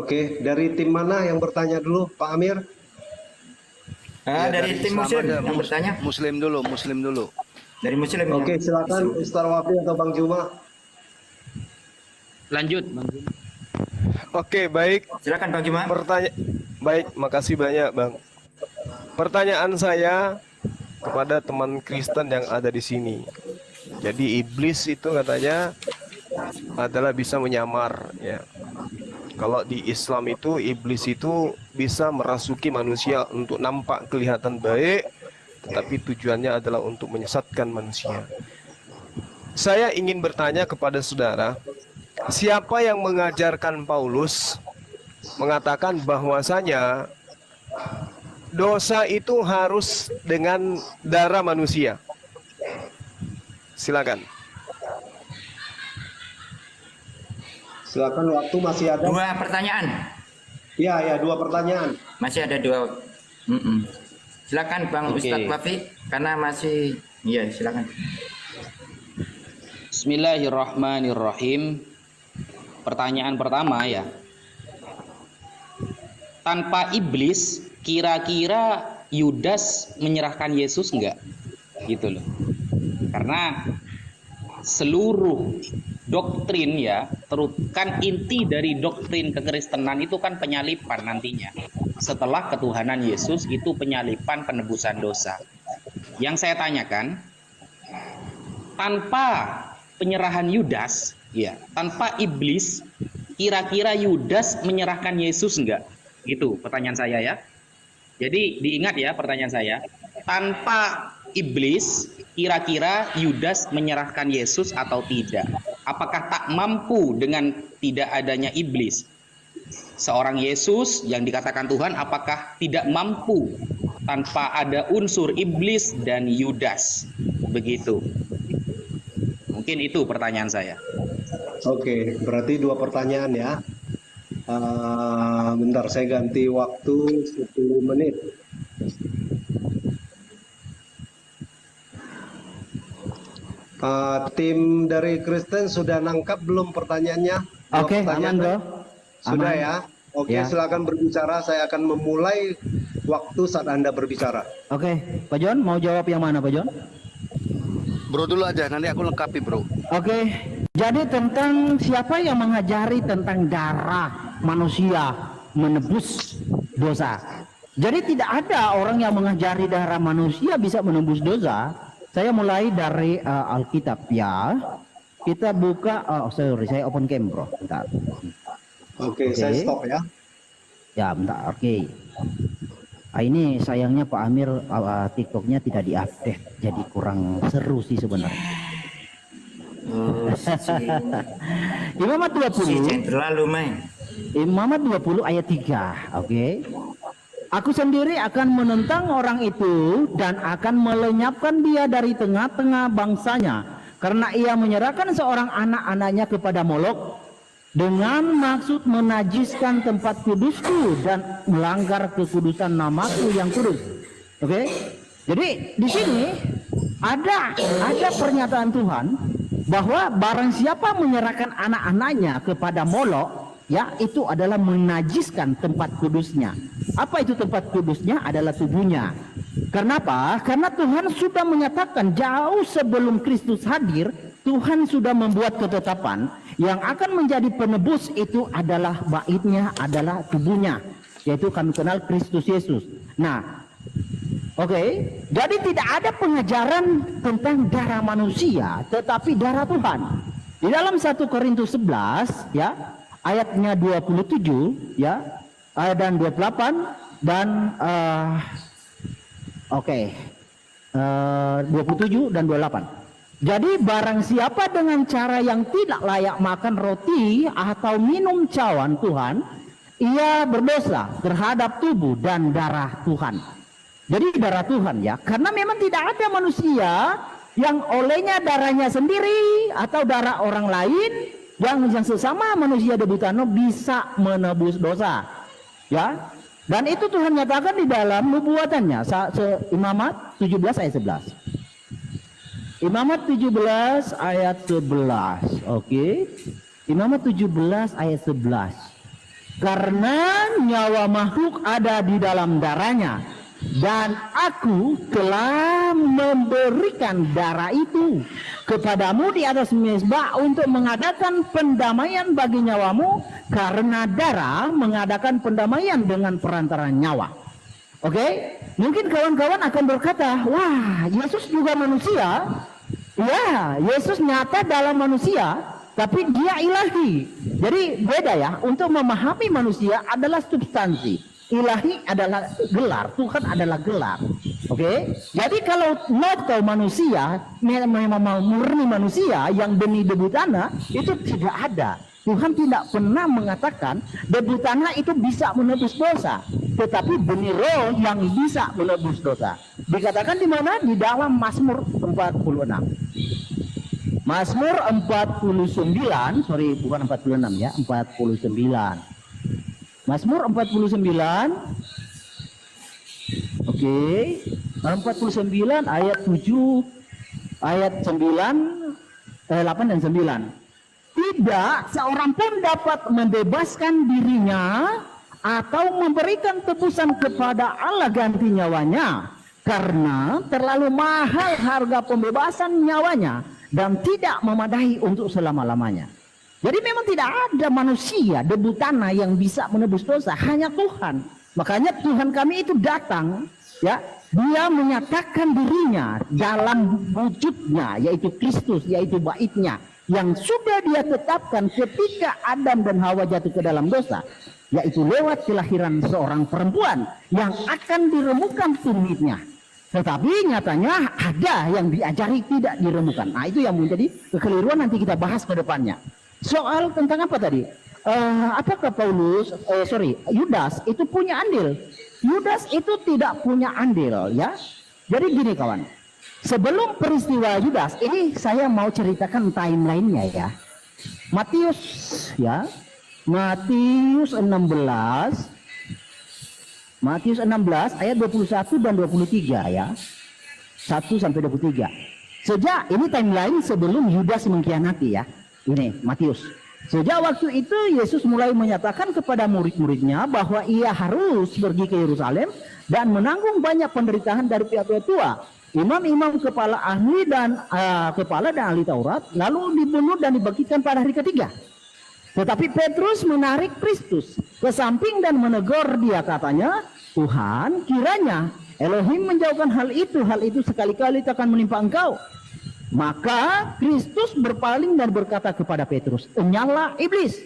Oke, dari tim mana yang bertanya dulu, Pak Amir? Ya, dari tim Muslim yang bertanya. Muslim dulu. Dari Muslim. Oke, silakan Ustaz Wafi atau Bang Juma. Lanjut, Bang. Oke, baik. Silakan Bang Juma. Baik, makasih banyak, Bang. Pertanyaan saya kepada teman Kristen yang ada di sini. Jadi iblis itu katanya adalah bisa menyamar, ya. Kalau di Islam itu iblis itu bisa merasuki manusia untuk nampak kelihatan baik, tetapi tujuannya adalah untuk menyesatkan manusia. Saya ingin bertanya kepada saudara, siapa yang mengajarkan Paulus mengatakan bahwasanya dosa itu harus dengan darah manusia? Silakan. Silakan, waktu masih ada. Dua pertanyaan. Ya, dua pertanyaan. Masih ada dua. Silakan Bang Ustadz Wafi karena masih. Iya, silakan. Bismillahirrahmanirrahim. Pertanyaan pertama ya. Tanpa iblis, kira-kira Yudas menyerahkan Yesus enggak? Gitu loh. Karena seluruh doktrin ya, kan inti dari doktrin kekristenan itu kan penyalipan nantinya. Setelah ketuhanan Yesus itu penyalipan, penebusan dosa. Yang saya tanyakan, tanpa penyerahan Yudas, ya, tanpa iblis, kira-kira Yudas menyerahkan Yesus enggak? Gitu pertanyaan saya ya. Jadi diingat ya pertanyaan saya. Tanpa iblis, kira-kira Yudas menyerahkan Yesus atau tidak? Apakah tak mampu dengan tidak adanya iblis? Seorang Yesus yang dikatakan Tuhan, apakah tidak mampu tanpa ada unsur iblis dan Yudas? Begitu. Mungkin itu pertanyaan saya. Oke, berarti dua pertanyaan ya. Bentar, saya ganti waktu 10 menit. Tim dari Kristen sudah nangkap belum pertanyaannya? Oke, aman bro. Sudah Aman. ya? Oke, Ya. silakan berbicara. Saya akan memulai waktu saat Anda berbicara. Oke, Pak John mau jawab yang mana Pak John? Bro dulu aja, nanti aku lengkapi, Bro. Oke, jadi tentang siapa yang mengajari tentang darah manusia menebus dosa. Jadi tidak ada orang yang mengajari darah manusia bisa menebus dosa. Saya mulai dari Alkitab ya. Kita buka, saya open cam bro, bentar. Oke, saya stop ya. Ya, bentar, oke. Ini sayangnya Pak Amir TikToknya tidak diupdate, jadi kurang seru sih sebenarnya. Imamat 20. Terlalu main. Imamat 20 ayat 3. Oke. Aku sendiri akan menentang orang itu dan akan melenyapkan dia dari tengah-tengah bangsanya, karena ia menyerahkan seorang anak-anaknya kepada Molok dengan maksud menajiskan tempat kudusku dan melanggar kekudusan namaku yang kudus. Oke. Jadi di sini ada pernyataan Tuhan bahwa barang siapa menyerahkan anak-anaknya kepada Molok, ya, itu adalah menajiskan tempat kudusnya. Apa itu tempat kudusnya? Adalah tubuhnya. Kenapa? Karena Tuhan sudah menyatakan jauh sebelum Kristus hadir, Tuhan sudah membuat ketetapan yang akan menjadi penebus itu adalah baitnya, adalah tubuhnya, yaitu kami kenal Kristus Yesus. Nah, oke, jadi tidak ada pengajaran tentang darah manusia, tetapi darah Tuhan. Di dalam 1 Korintus 11 ya, ayatnya 27 ya, ayat dan 28 dan 27 dan 28. Jadi barang siapa dengan cara yang tidak layak makan roti atau minum cawan Tuhan, ia berdosa terhadap tubuh dan darah Tuhan. Jadi darah Tuhan ya, karena memang tidak ada manusia yang olehnya darahnya sendiri atau darah orang lain yang sesama manusia debutano bisa menebus dosa. Ya. Dan itu Tuhan nyatakan di dalam nubuatannya, Imamat 17 ayat 11. Imamat 17 ayat 11. Oke. Imamat 17 ayat 11. karena nyawa makhluk ada di dalam darahnya, dan aku telah memberikan darah itu kepadamu di atas mezbah untuk mengadakan pendamaian bagi nyawamu, karena darah mengadakan pendamaian dengan perantara nyawa. Oke, mungkin kawan-kawan akan berkata, wah, Yesus juga manusia. Ya, Yesus nyata dalam manusia, tapi dia ilahi. Jadi beda ya, untuk memahami manusia adalah substansi, ilahi adalah gelar, Tuhan adalah gelar. Oke, jadi kalau noto manusia, memang murni manusia yang benih debu tanah, itu tidak ada. Tuhan tidak pernah mengatakan debu tanah itu bisa menebus dosa, tetapi benih roh yang bisa menebus dosa. Dikatakan di mana? Di dalam Mazmur 46. Mazmur 49, sorry bukan 46 ya, 49. Mazmur 49. Oke, 49 ayat 7, ayat 9, 8 dan 9. Tidak seorang pun dapat membebaskan dirinya atau memberikan tebusan kepada Allah ganti nyawanya, karena terlalu mahal harga pembebasan nyawanya dan tidak memadai untuk selama-lamanya. Jadi memang tidak ada manusia debu tanah yang bisa menebus dosa, hanya Tuhan. Makanya Tuhan kami itu datang, ya, dia menyatakan dirinya dalam wujudnya, yaitu Kristus, yaitu baitnya, yang sudah dia tetapkan ketika Adam dan Hawa jatuh ke dalam dosa, yaitu lewat kelahiran seorang perempuan yang akan diremukkan tumitnya. Tetapi nyatanya ada yang diajari tidak diremukkan. Nah, itu yang menjadi kekeliruan, nanti kita bahas ke depannya. Soal tentang apa tadi? Apakah Yudas itu punya andil? Yudas itu tidak punya andil, ya. Jadi gini kawan, sebelum peristiwa Yudas ini saya mau ceritakan timelinenya ya. Matius ya, Matius 16 ayat 21 dan 23 ya. 1 sampai 23. Sejak ini timeline sebelum Yudas mengkhianati ya. Ini Matius. Sejak waktu itu Yesus mulai menyatakan kepada murid-muridnya bahwa ia harus pergi ke Yerusalem dan menanggung banyak penderitaan dari pihak tua, imam-imam, kepala dan ahli Taurat, lalu dibunuh dan dibagikan pada hari ketiga. Tetapi Petrus menarik Kristus ke samping dan menegur dia, katanya, Tuhan, kiranya Elohim menjauhkan hal itu sekali-kali takkan menimpa engkau. Maka Kristus berpaling dan berkata kepada Petrus, "Enyahlah iblis."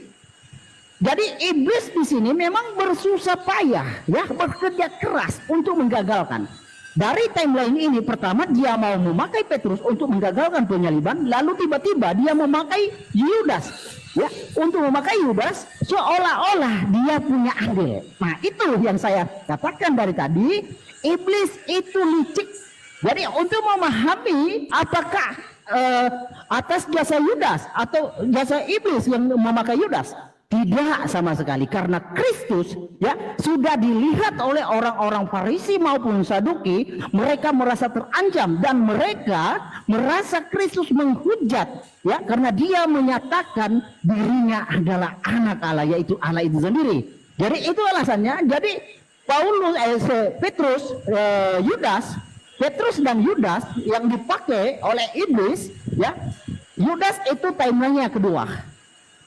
Jadi iblis di sini memang bersusah payah, ya, bekerja keras untuk menggagalkan. Dari timeline ini, pertama dia mau memakai Petrus untuk menggagalkan penyaliban, lalu tiba-tiba dia memakai Yudas, ya, untuk memakai Yudas seolah-olah dia punya andil. Nah, itu yang saya katakan dari tadi, iblis itu licik. Jadi untuk memahami apakah atas jasa Yudas atau jasa iblis yang memakai Yudas, tidak sama sekali, karena Kristus ya sudah dilihat oleh orang-orang Farisi maupun Saduki, mereka merasa terancam dan mereka merasa Kristus menghujat ya, karena dia menyatakan dirinya adalah anak Allah, yaitu Allah itu sendiri. Jadi itu alasannya. Jadi Petrus dan Yudas yang dipakai oleh iblis ya, Yudas itu timelinenya kedua,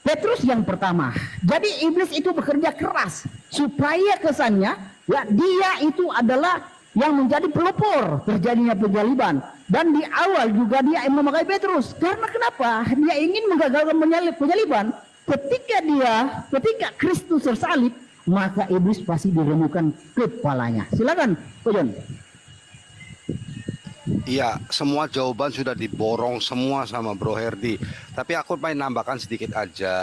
Petrus yang pertama. Jadi iblis itu bekerja keras supaya kesannya ya dia itu adalah yang menjadi pelopor terjadinya penyaliban. Dan di awal juga dia memakai Petrus. Karena kenapa? Dia ingin menggagalkan penyaliban. Ketika Kristus tersalib, maka iblis pasti diremukkan kepalanya. Silakan, Pak John. Iya, semua jawaban sudah diborong semua sama Bro Herdi. Tapi aku pengen nambahkan sedikit aja.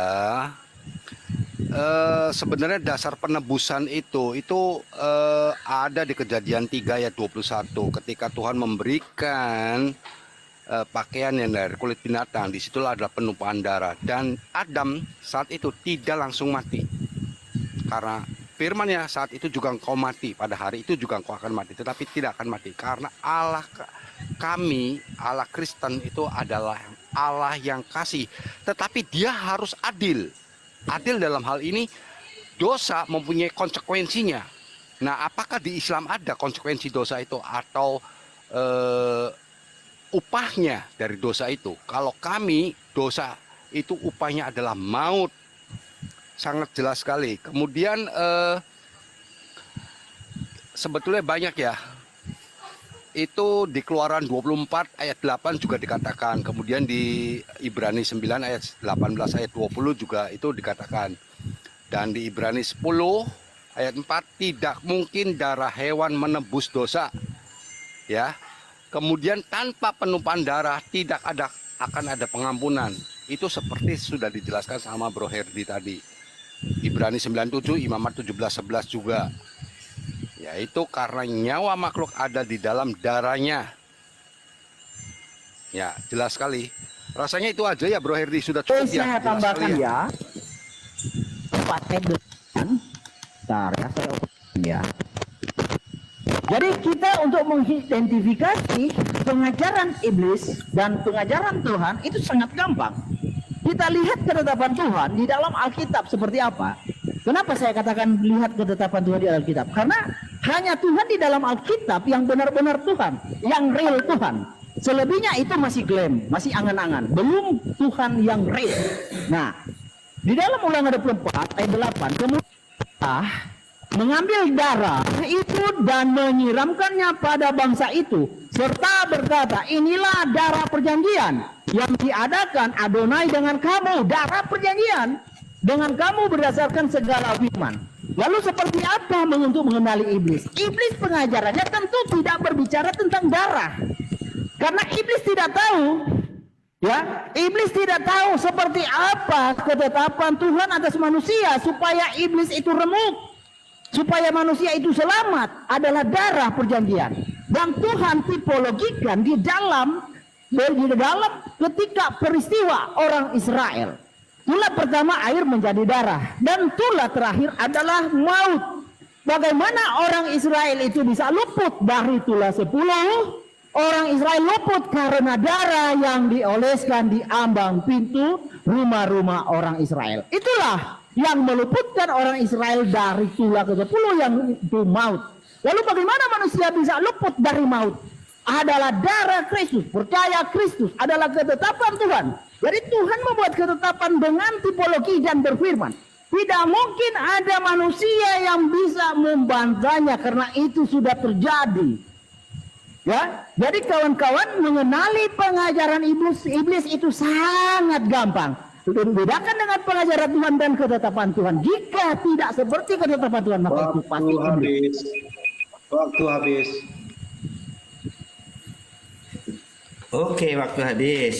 Sebenarnya dasar penebusan itu ada di Kejadian 3 ayat 21. Ketika Tuhan memberikan pakaian yang dari kulit binatang, disitulah adalah penumpahan darah. Dan Adam saat itu tidak langsung mati. Karena firman-Nya, saat itu juga engkau mati, pada hari itu juga engkau akan mati, tetapi tidak akan mati. Karena Allah kami, Allah Kristen itu adalah Allah yang kasih, tetapi dia harus adil. Adil dalam hal ini, dosa mempunyai konsekuensinya. Nah, apakah di Islam ada konsekuensi dosa itu atau upahnya dari dosa itu? Kalau kami, dosa itu upahnya adalah maut. Sangat jelas sekali. Kemudian sebetulnya banyak ya. Itu di Keluaran 24 ayat 8 juga dikatakan. Kemudian di Ibrani 9 ayat 18 ayat 20 juga itu dikatakan. Dan di Ibrani 10 ayat 4, tidak mungkin darah hewan menebus dosa. Ya. Kemudian tanpa penumpahan darah tidak akan ada pengampunan. Itu seperti sudah dijelaskan sama Bro Herdi tadi. Ibrani 97, Imamat 17:11 juga. Yaitu karena nyawa makhluk ada di dalam darahnya. Ya, jelas sekali. Rasanya itu aja ya Bro Herdi, sudah cukup ya. Saya Jelas tambahkan sekali ya. Pakai dengan bentar ya, saya open ya. Jadi kita untuk mengidentifikasi pengajaran iblis dan pengajaran Tuhan itu sangat gampang. Kita lihat ketetapan Tuhan di dalam Alkitab seperti apa. Kenapa saya katakan lihat ketetapan Tuhan di Alkitab? Karena hanya Tuhan di dalam Alkitab yang benar-benar Tuhan, yang real Tuhan. Selebihnya itu masih klaim, masih angan-angan. Belum Tuhan yang real. Nah, di dalam Ulangan 24 ayat 8, kemudian mengambil darah itu dan menyiramkannya pada bangsa itu, serta berkata, inilah darah perjanjian yang diadakan Adonai dengan kamu, darah perjanjian dengan kamu berdasarkan segala firman. Lalu seperti apa untuk mengenali iblis? Iblis pengajarannya tentu tidak berbicara tentang darah. Karena iblis tidak tahu, ya, iblis tidak tahu seperti apa ketetapan Tuhan atas manusia supaya iblis itu remuk, supaya manusia itu selamat adalah darah perjanjian. Dan Tuhan tipologikan di dalam ketika peristiwa orang Israel. Tulah pertama air menjadi darah, dan tulah terakhir adalah maut. Bagaimana orang Israel itu bisa luput dari tulah 10? Orang Israel luput karena darah yang dioleskan di ambang pintu rumah-rumah orang Israel. Itulah yang meluputkan orang Israel dari tulah ke-10 yang itu maut. Lalu bagaimana manusia bisa luput dari maut? Adalah darah Kristus, percaya Kristus adalah ketetapan Tuhan. Jadi Tuhan membuat ketetapan dengan tipologi dan berfirman. Tidak mungkin ada manusia yang bisa membantahnya karena itu sudah terjadi. Ya, jadi kawan-kawan mengenali pengajaran iblis itu sangat gampang. Bedakan dengan pengajaran Tuhan dan ketetapan Tuhan. Jika tidak seperti ketetapan Tuhan maka itu pasti iblis. Waktu habis. Oke, waktu habis.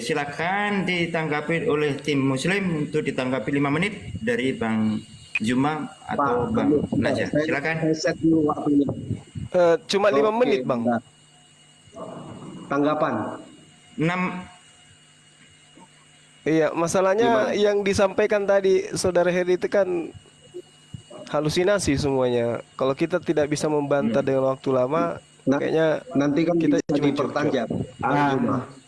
Silakan ditanggapi oleh tim Muslim untuk ditanggapi 5 menit dari Bang Juma atau Bang Najah. Silakan. Saya set dulu waktunya. Cuma 5 Oke, menit Bang. bentar. Tanggapan. 6. Iya, masalahnya yang disampaikan tadi Saudara Heri itu kan halusinasi semuanya. Kalau kita tidak bisa membantah dengan waktu lama, kayaknya Nanti kan kita bisa cuma dipertajam.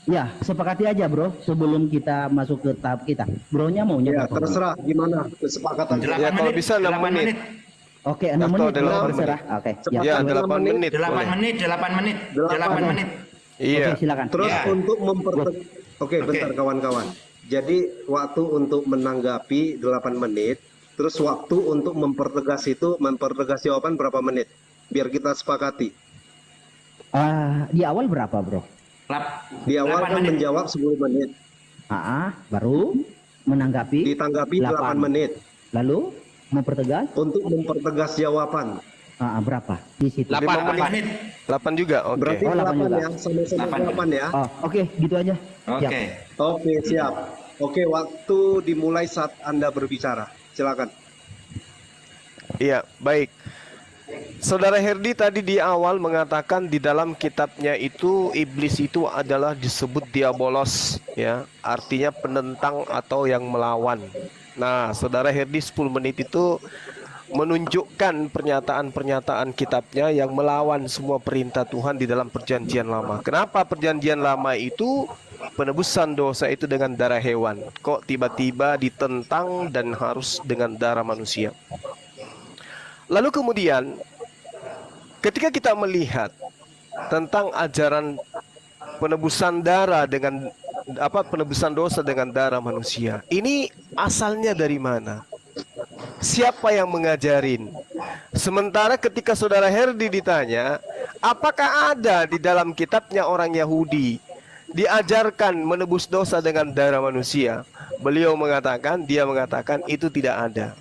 Ya, sepakati aja bro sebelum kita masuk ke tahap kita. Bronya maunya Ya, berapa? terserah gimana kesepakatan. Ya, kalau bisa 6 menit. Oke, 6 Atau menit ada bro, 8 terserah. Oke, ya. Ya, 8 8 menit. 8 boleh. menit, 8 menit, 8 menit. Iya. Oke, silakan. Terus Ya. untuk Oke, bentar kawan-kawan. Jadi waktu untuk menanggapi 8 menit, terus waktu untuk mempertegas jawaban berapa menit? Biar kita sepakati. Di awal berapa bro? Di awal 8 kan menit. menjawab 10 menit, Baru menanggapi ditanggapi 8 menit. Lalu mempertegas Untuk mempertegas jawaban. berapa di situ? 8 menit. 8 juga. Oke. Berarti Oh, 8 8 juga. ya, sama-sama 8 ya. Oh, oke, gitu aja. Siap. Oke. Oke, siap. Oke, waktu dimulai saat Anda berbicara. Silakan. Iya, baik. Saudara Herdi tadi di awal mengatakan di dalam kitabnya itu iblis itu adalah disebut diabolos, ya, artinya penentang atau yang melawan. Nah, Saudara Herdi 10 menit itu menunjukkan pernyataan-pernyataan kitabnya yang melawan semua perintah Tuhan di dalam perjanjian lama. Kenapa perjanjian lama itu penebusan dosa itu dengan darah hewan. Kok tiba-tiba ditentang dan harus dengan darah manusia? Lalu kemudian ketika kita melihat tentang ajaran penebusan darah dengan penebusan dosa dengan darah manusia, ini asalnya dari mana? Siapa yang mengajarin? Sementara ketika saudara Herdi ditanya, apakah ada di dalam kitabnya orang Yahudi diajarkan menebus dosa dengan darah manusia? Dia mengatakan itu tidak ada.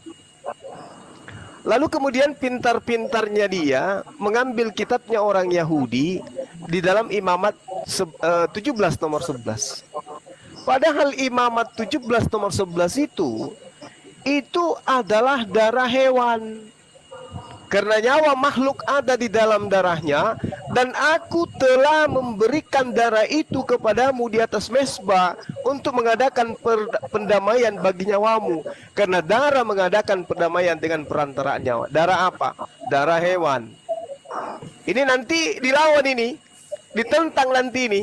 Lalu kemudian pintar-pintarnya dia mengambil kitabnya orang Yahudi di dalam Imamat 17 nomor 11. Padahal Imamat 17 nomor 11 itu adalah darah hewan. Karena nyawa makhluk ada di dalam darahnya, dan aku telah memberikan darah itu kepadamu di atas mezbah untuk mengadakan pendamaian bagi nyawamu. Karena darah mengadakan perdamaian dengan perantaraan nyawa. Darah apa? Darah hewan. Ini nanti dilawan ini, ditentang nanti ini.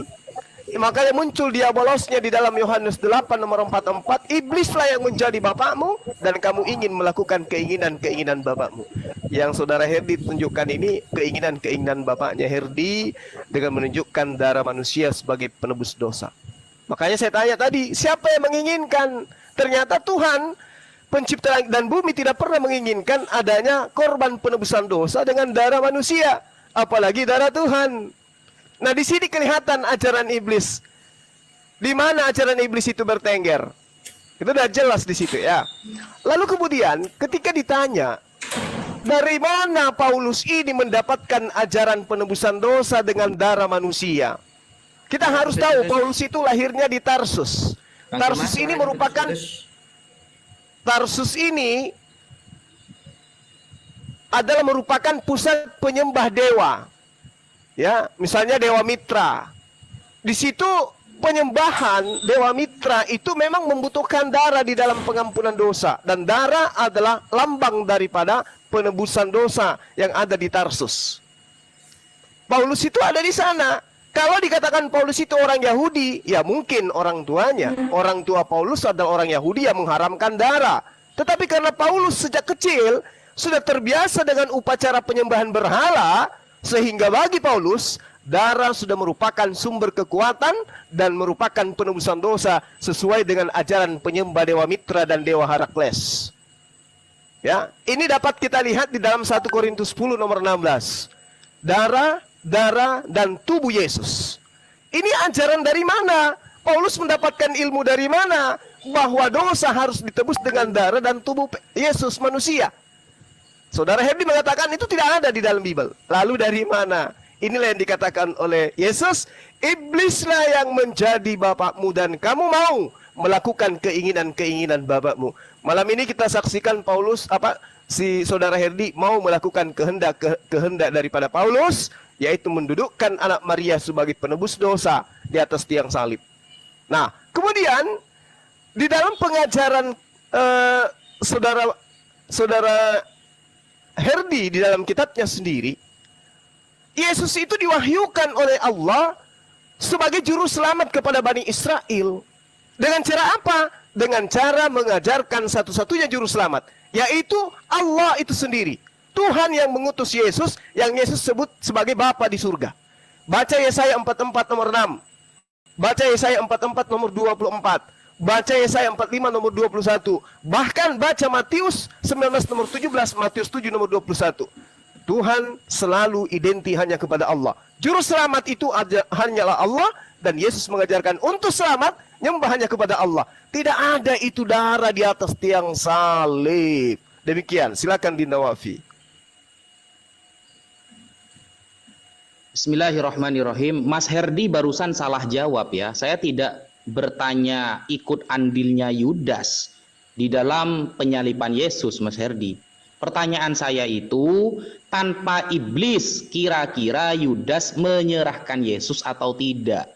Makanya muncul diabolosnya di dalam Yohanes 8 nomor 44, iblislah yang menjadi bapakmu dan kamu ingin melakukan keinginan-keinginan bapakmu. Yang saudara Herdi tunjukkan ini keinginan-keinginan bapaknya Herdi dengan menunjukkan darah manusia sebagai penebus dosa. Makanya saya tanya tadi, siapa yang menginginkan? Ternyata Tuhan pencipta langit dan bumi tidak pernah menginginkan adanya korban penebusan dosa dengan darah manusia, apalagi darah Tuhan. Nah, di sini kelihatan ajaran iblis. Di mana ajaran iblis itu bertengger? Itu udah jelas di situ ya. Lalu kemudian ketika ditanya, dari mana Paulus ini mendapatkan ajaran penebusan dosa dengan darah manusia? Kita harus tahu Paulus itu lahirnya di Tarsus. Tarsus ini adalah merupakan pusat penyembah dewa. Ya, misalnya Dewa Mitra. Di situ penyembahan Dewa Mitra itu memang membutuhkan darah di dalam pengampunan dosa, dan darah adalah lambang daripada penebusan dosa yang ada di Tarsus. Paulus itu ada di sana. Kalau dikatakan Paulus itu orang Yahudi, ya mungkin orang tuanya. Orang tua Paulus adalah orang Yahudi yang mengharamkan darah. Tetapi karena Paulus sejak kecil sudah terbiasa dengan upacara penyembahan berhala, sehingga bagi Paulus, darah sudah merupakan sumber kekuatan dan merupakan penebusan dosa sesuai dengan ajaran penyembah Dewa Mitra dan Dewa Herakles. Ya, ini dapat kita lihat di dalam 1 Korintus 10 nomor 16. Darah, dan tubuh Yesus. Ini ajaran dari mana? Paulus mendapatkan ilmu dari mana? Bahwa dosa harus ditebus dengan darah dan tubuh Yesus manusia. Saudara Herdi mengatakan itu tidak ada di dalam Bible. Lalu dari mana? Inilah yang dikatakan oleh Yesus, iblislah yang menjadi bapakmu dan kamu mau melakukan keinginan-keinginan bapakmu. Malam ini kita saksikan si saudara Herdi mau melakukan kehendak daripada Paulus, yaitu mendudukkan anak Maria sebagai penebus dosa di atas tiang salib. Nah, kemudian di dalam pengajaran saudara Herdi di dalam kitabnya sendiri, Yesus itu diwahyukan oleh Allah sebagai juru selamat kepada Bani Israel. Dengan cara apa? Dengan cara mengajarkan satu-satunya juru selamat, yaitu Allah itu sendiri. Tuhan yang mengutus Yesus, yang Yesus sebut sebagai Bapa di surga. Baca Yesaya 44 nomor 6. Baca Yesaya 44 nomor 24. Baca Yesaya 45 nomor 21. Bahkan baca Matius 19 nomor 17, Matius 7 nomor 21. Tuhan selalu identik hanya kepada Allah. Juru selamat itu hanyalah Allah, dan Yesus mengajarkan untuk selamat nyembah hanya kepada Allah. Tidak ada itu darah di atas tiang salib. Demikian, silakan Dinda Wafi. Bismillahirrahmanirrahim. Mas Herdi barusan salah jawab ya. Saya tidak bertanya ikut andilnya Yudas di dalam penyaliban Yesus, Mas Herdi. Pertanyaan saya itu, tanpa iblis kira-kira Yudas menyerahkan Yesus atau tidak?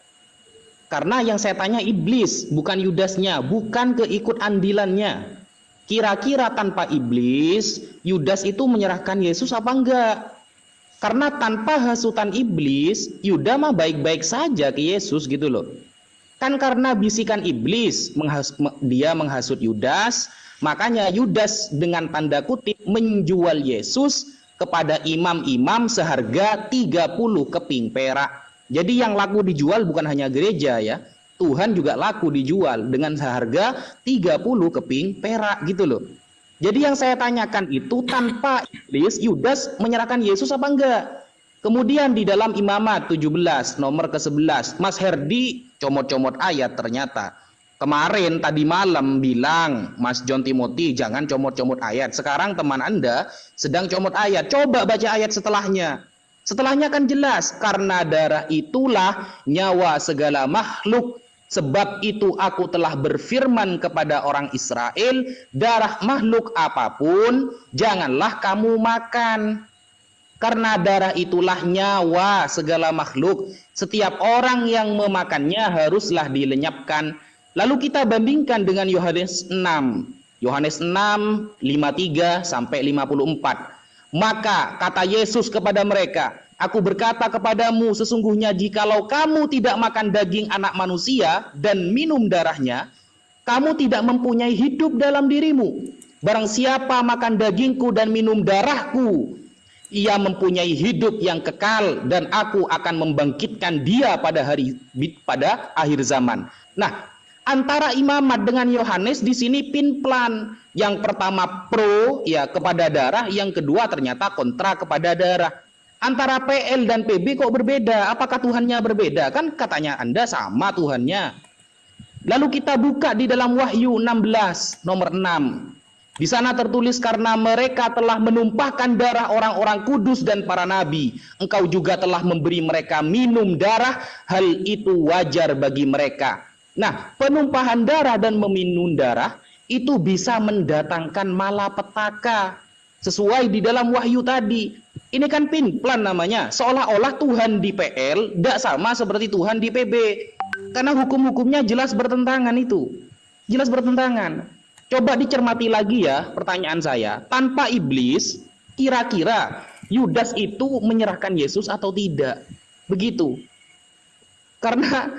Karena yang saya tanya iblis, bukan Yudasnya, bukan keikut andilannya. Kira-kira tanpa iblis Yudas itu menyerahkan Yesus apa enggak? Karena tanpa hasutan iblis, Yuda mah baik-baik saja ke Yesus gitu loh. Kan karena bisikan iblis dia menghasut Yudas, makanya Yudas dengan tanda kutip menjual Yesus kepada imam-imam seharga 30 keping perak. Jadi yang laku dijual bukan hanya gereja ya, Tuhan juga laku dijual dengan seharga 30 keping perak gitu loh. Jadi yang saya tanyakan itu, tanpa iblis Yudas menyerahkan Yesus apa enggak? Kemudian di dalam Imamat 17 nomor ke-11, Mas Herdi comot-comot ayat ternyata. Kemarin tadi malam bilang Mas John Timothy jangan comot-comot ayat. Sekarang teman Anda sedang comot ayat. Coba baca ayat setelahnya. Setelahnya kan jelas, karena darah itulah nyawa segala makhluk. Sebab itu aku telah berfirman kepada orang Israel, darah makhluk apapun janganlah kamu makan. Karena darah itulah nyawa segala makhluk. Setiap orang yang memakannya haruslah dilenyapkan. Lalu kita bandingkan dengan Yohanes 6. Yohanes 6, 53 sampai 54. Maka kata Yesus kepada mereka, aku berkata kepadamu, sesungguhnya jikalau kamu tidak makan daging anak manusia dan minum darahnya, kamu tidak mempunyai hidup dalam dirimu. Barang siapa makan dagingku dan minum darahku, ia mempunyai hidup yang kekal, dan aku akan membangkitkan dia pada akhir zaman. Nah, antara Imamat dengan Yohanes di sini pinplan. Yang pertama pro ya kepada darah, yang kedua ternyata kontra kepada darah. Antara PL dan PB kok berbeda? Apakah Tuhannya berbeda? Kan katanya Anda sama Tuhannya. Lalu kita buka di dalam Wahyu 16 nomor 6. Di sana tertulis, karena mereka telah menumpahkan darah orang-orang kudus dan para nabi, engkau juga telah memberi mereka minum darah, hal itu wajar bagi mereka. Nah, penumpahan darah dan meminum darah itu bisa mendatangkan malapetaka. Sesuai di dalam Wahyu tadi. Ini kan pinplan namanya. Seolah-olah Tuhan di PL tidak sama seperti Tuhan di PB. Karena hukum-hukumnya jelas bertentangan itu. Jelas bertentangan. Coba dicermati lagi ya pertanyaan saya. Tanpa iblis, kira-kira Yudas itu menyerahkan Yesus atau tidak? Begitu. Karena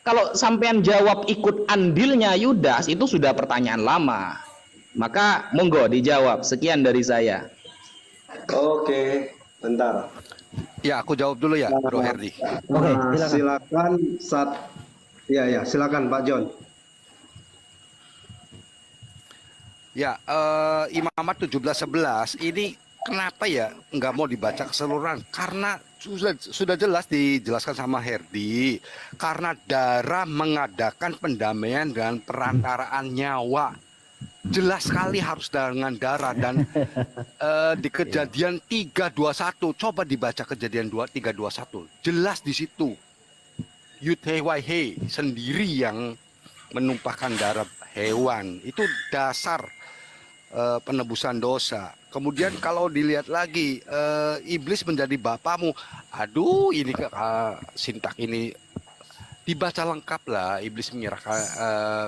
kalau sampean jawab ikut andilnya Yudas, itu sudah pertanyaan lama. Maka monggo dijawab. Sekian dari saya. Oke, bentar. Ya, aku jawab dulu ya, Bro Herdi. Oke, Silakan silakan Pak John. Ya, Imamat 17:11 ini kenapa ya nggak mau dibaca keseluruhan? Karena sudah jelas dijelaskan sama Herdi. Karena darah mengadakan pendamaian dan perantaraan nyawa. Jelas sekali harus dengan darah. Dan di Kejadian 3:21, coba dibaca Kejadian 3:21. Jelas di situ. Yud-Heh-Wai-He sendiri yang menumpahkan darah hewan. Itu dasar penebusan dosa. Kemudian kalau dilihat lagi, iblis menjadi bapamu. Aduh, ini sintak ini dibaca lengkap lah. Iblis menyerahkan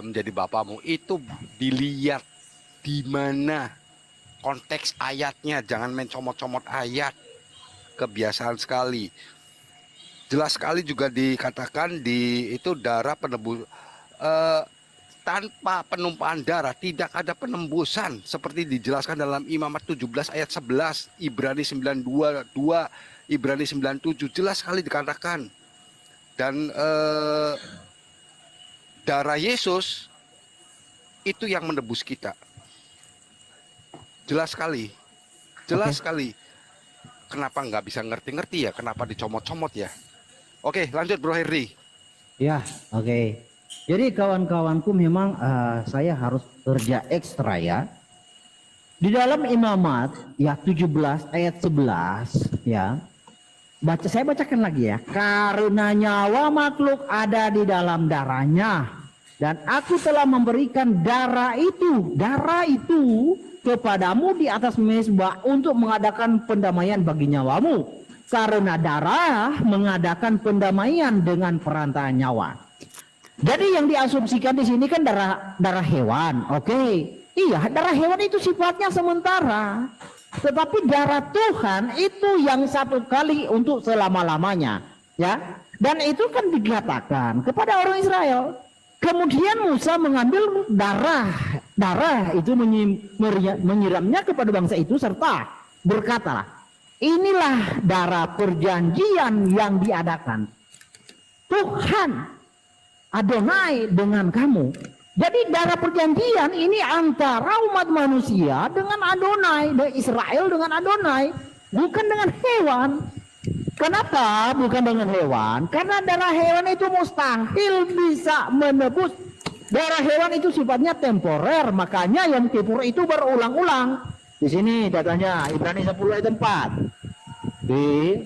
menjadi bapamu. Itu dilihat di mana konteks ayatnya. Jangan main comot-comot ayat. Kebiasaan sekali. Jelas sekali juga dikatakan di itu darah penebus. Tanpa penumpahan darah tidak ada penembusan, seperti dijelaskan dalam Imamat 17 ayat 11, Ibrani 9:2, Ibrani 9:7, jelas sekali dikatakan. Dan darah Yesus itu yang menebus kita. Jelas sekali. Jelas sekali. Kenapa nggak bisa ngerti-ngerti ya? Kenapa dicomot-comot ya? Oke, lanjut Bro Herdi. Ya, oke. Jadi kawan-kawanku memang saya harus kerja ekstra ya. Di dalam Imamat ya 17 ayat 11 ya. Saya bacakan lagi ya. Karena nyawa makhluk ada di dalam darahnya, dan aku telah memberikan darah itu kepadamu di atas mezbah untuk mengadakan pendamaian bagi nyawamu. Karena darah mengadakan pendamaian dengan perantaraan nyawa. Jadi yang diasumsikan di sini kan darah hewan, oke? Iya, darah hewan itu sifatnya sementara, tetapi darah Tuhan itu yang satu kali untuk selama-lamanya, ya. Dan itu kan dikatakan kepada orang Israel. Kemudian Musa mengambil darah itu menyiramnya kepada bangsa itu serta berkata, inilah darah perjanjian yang diadakan Tuhan Adonai dengan kamu. Jadi darah perjanjian ini antara umat manusia dengan Adonai, dan Israel dengan Adonai, bukan dengan hewan. Kenapa bukan dengan hewan? Karena darah hewan itu mustahil bisa menebus. Darah hewan itu sifatnya temporer, makanya Yom Kippur itu berulang-ulang. Di sini datanya Ibrani 10 ayat 4. Di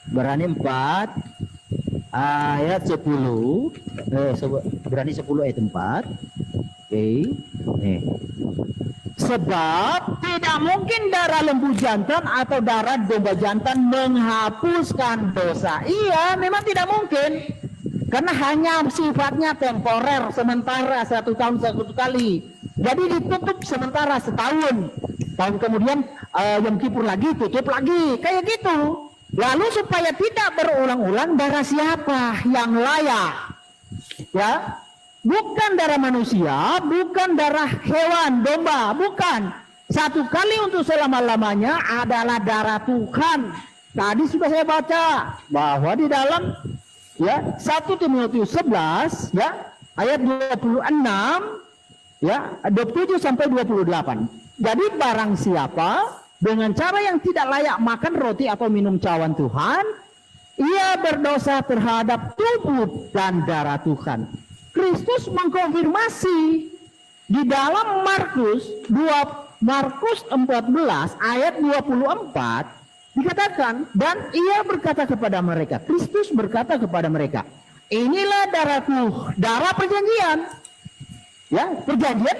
Ibrani 4 ayat 10. Ibrani 10 ayat 4. Oke. Nih. Sebab tidak mungkin darah lembu jantan atau darah domba jantan menghapuskan dosa. Iya, memang tidak mungkin. Karena hanya sifatnya temporer, sementara 1 tahun 1 kali. Jadi ditutup sementara setahun. Tahun kemudian Yom Kippur lagi, tutup lagi. Kayak gitu. Lalu supaya tidak berulang-ulang, darah siapa yang layak? Ya. Bukan darah manusia, bukan darah hewan, domba, bukan. 1 kali untuk selama-lamanya adalah darah Tuhan. Tadi sudah saya baca bahwa di dalam 1 Timotius 11 ayat 26 27 sampai 28. Jadi barang siapa dengan cara yang tidak layak makan roti atau minum cawan Tuhan, ia berdosa terhadap tubuh dan darah Tuhan. Kristus mengkonfirmasi di dalam Markus 14 ayat 24 dikatakan, dan ia berkata kepada mereka, Kristus berkata kepada mereka, inilah darahku, darah perjanjian. Ya, perjanjian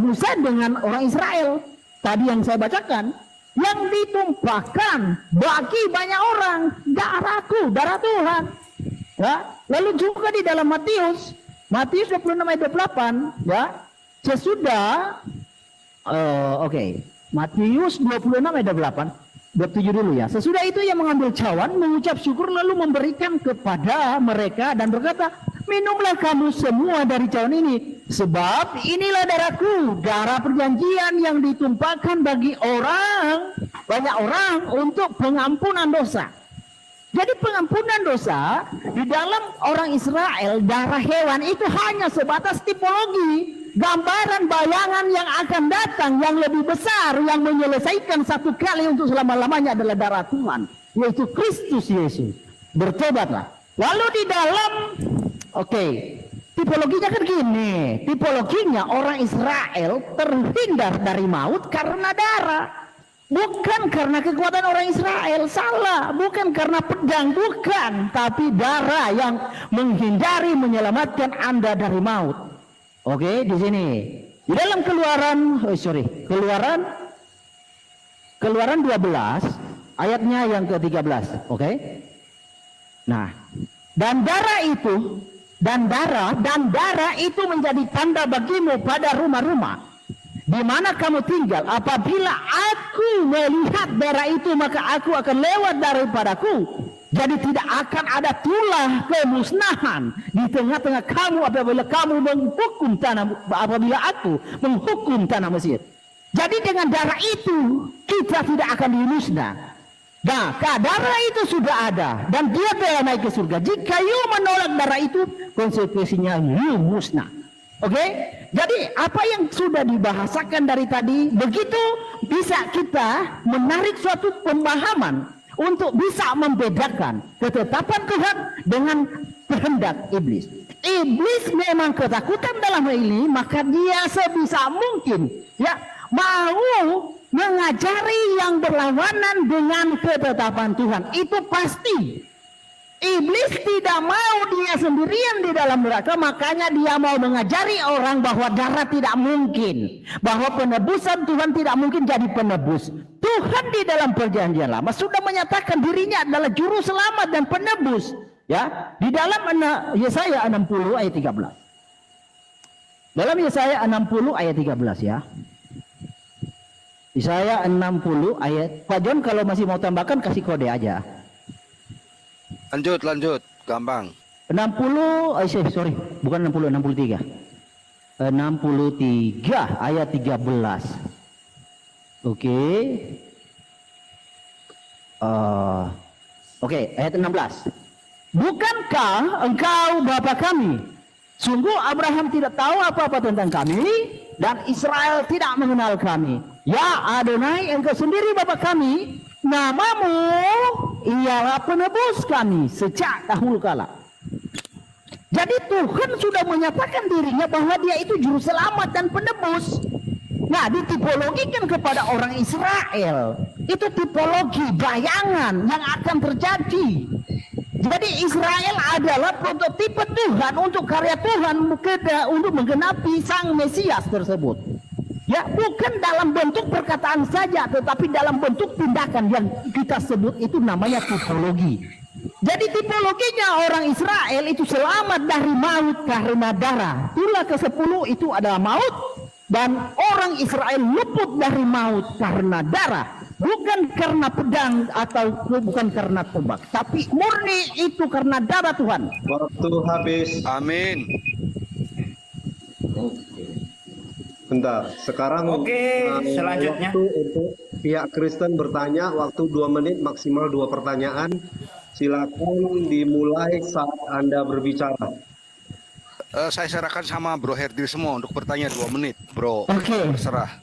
Musa dengan orang Israel. Tadi yang saya bacakan, yang ditumpahkan bagi banyak orang, darahku, darah Tuhan. Ya, lalu juga di dalam Matius 26 ayat 28 sesudah Matius 26 ayat 28 27 dulu ya. Sesudah itu ia mengambil cawan, mengucap syukur lalu memberikan kepada mereka dan berkata, minumlah kamu semua dari cawan ini, sebab inilah darahku, darah perjanjian yang ditumpahkan bagi banyak orang untuk pengampunan dosa. Jadi pengampunan dosa di dalam orang Israel, darah hewan itu hanya sebatas tipologi, gambaran bayangan yang akan datang yang lebih besar, yang menyelesaikan 1 kali untuk selama-lamanya adalah darah Tuhan, yaitu Kristus Yesus. Bertobatlah. Lalu di dalam tipologinya kan gini, tipologinya orang Israel terhindar dari maut karena darah. Bukan karena kekuatan orang Israel, salah. Bukan karena pedang, bukan. Tapi darah yang menghindari, menyelamatkan Anda dari maut. Oke, di sini. Di dalam Keluaran 12, ayatnya yang ke-13. Oke. Nah, dan darah itu menjadi tanda bagimu pada rumah-rumah di mana kamu tinggal. Apabila aku melihat darah itu, maka aku akan lewat daripadaku. Jadi tidak akan ada tulah kemusnahan di tengah-tengah kamu apabila aku menghukum tanah Mesir. Jadi dengan darah itu kita tidak akan dimusnah. Nah, darah itu sudah ada dan dia telah naik ke surga. Jika you menolak darah itu, konsekuensinya you musnah. Oke, jadi apa yang sudah dibahasakan dari tadi, begitu bisa kita menarik suatu pemahaman untuk bisa membedakan ketetapan Tuhan dengan kehendak iblis. Iblis memang ketakutan dalam hal ini, maka dia sebisa mungkin mau mengajari yang berlawanan dengan ketetapan Tuhan. Itu pasti. Iblis tidak mau dia sendirian di dalam neraka, makanya dia mau mengajari orang bahwa darah tidak mungkin, bahwa penebusan Tuhan tidak mungkin jadi penebus. Tuhan di dalam perjanjian lama sudah menyatakan dirinya adalah juru selamat dan penebus. Ya, di dalam Yesaya 60 ayat 13. Dalam Yesaya 60 ayat 13 ya. Yesaya 60 ayat. Pak John kalau masih mau tambahkan kasih kode aja. Lanjut, gampang. 60, sorry, bukan 60, 63. 63 ayat 13. Oke. Oke, ayat 16. Bukankah engkau bapa kami? Sungguh Abraham tidak tahu apa-apa tentang kami dan Israel tidak mengenal kami. Ya Adonai, engkau sendiri bapa kami, namamu ialah penebus kami sejak dahulu kala. Jadi Tuhan sudah menyatakan dirinya bahwa dia itu juru selamat dan penebus. Nah, ditipologikan kepada orang Israel. Itu tipologi bayangan yang akan terjadi. Jadi Israel adalah prototipe Tuhan untuk karya Tuhan untuk menggenapi sang Mesias tersebut. Ya, bukan dalam bentuk perkataan saja, tetapi dalam bentuk tindakan yang kita sebut itu namanya tipologi. Jadi tipologinya orang Israel itu selamat dari maut karena darah. Tulah ke-10 itu adalah maut, dan orang Israel luput dari maut karena darah. Bukan karena pedang atau bukan karena tombak, tapi murni itu karena darah Tuhan. Waktu habis. Amin. Bentar, sekarang Selanjutnya. waktu untuk pihak Kristen bertanya, waktu 2 menit maksimal 2 pertanyaan. Silakan dimulai saat Anda berbicara. Saya serahkan sama Bro Herdir semua untuk bertanya 2 menit, Bro. Oke. Terserah.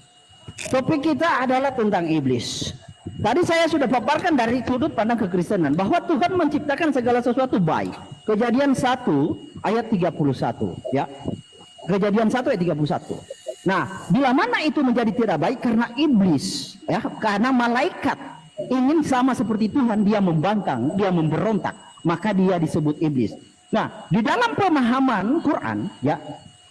Topik kita adalah tentang iblis. Tadi saya sudah paparkan dari sudut pandang kekristenan bahwa Tuhan menciptakan segala sesuatu baik. Kejadian 1 ayat 31, ya. Kejadian 1 ayat 31. Nah, bila mana itu menjadi tidak baik? Karena iblis, ya, karena malaikat ingin sama seperti Tuhan, dia membangkang, dia memberontak, maka dia disebut iblis. Nah, di dalam pemahaman Quran, ya,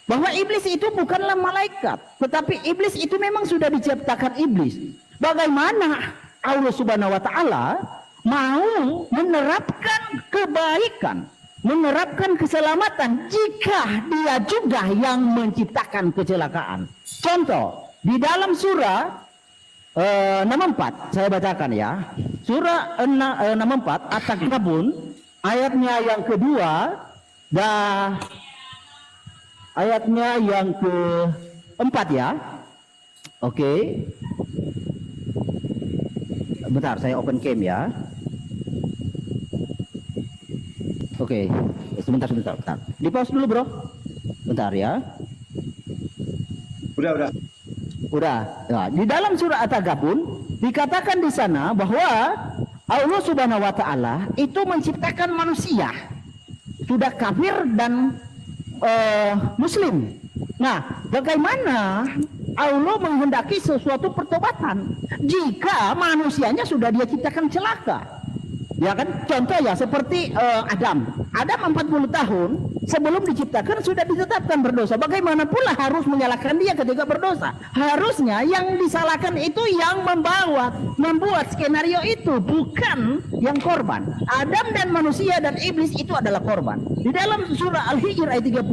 bahwa iblis itu bukanlah malaikat, tetapi iblis itu memang sudah diciptakan iblis. Bagaimana Allah Subhanahu wa taala mau menerapkan kebaikan, menerapkan keselamatan jika dia juga yang menciptakan kecelakaan? Contoh, di dalam surah 64, saya bacakan ya. Surah 64 At-Takabun ayatnya yang kedua dan ayatnya yang keempat ya. Oke. Bentar, saya open cam ya. Oke. Sebentar. Di pause dulu, Bro. Bentar ya. Udah. Nah, di dalam surah At-Tagabun dikatakan di sana bahwa Allah Subhanahu wa taala itu menciptakan manusia sudah kafir dan muslim. Nah, bagaimana Allah menghendaki sesuatu pertobatan jika manusianya sudah dia ciptakan celaka? Ya kan, contoh ya seperti Adam 40 tahun sebelum diciptakan sudah ditetapkan berdosa. Bagaimana pula harus menyalahkan dia ketika berdosa? Harusnya yang disalahkan itu yang membuat skenario itu, bukan yang korban. Adam dan manusia dan iblis itu adalah korban. Di dalam surah Al-Hijr ayat 39,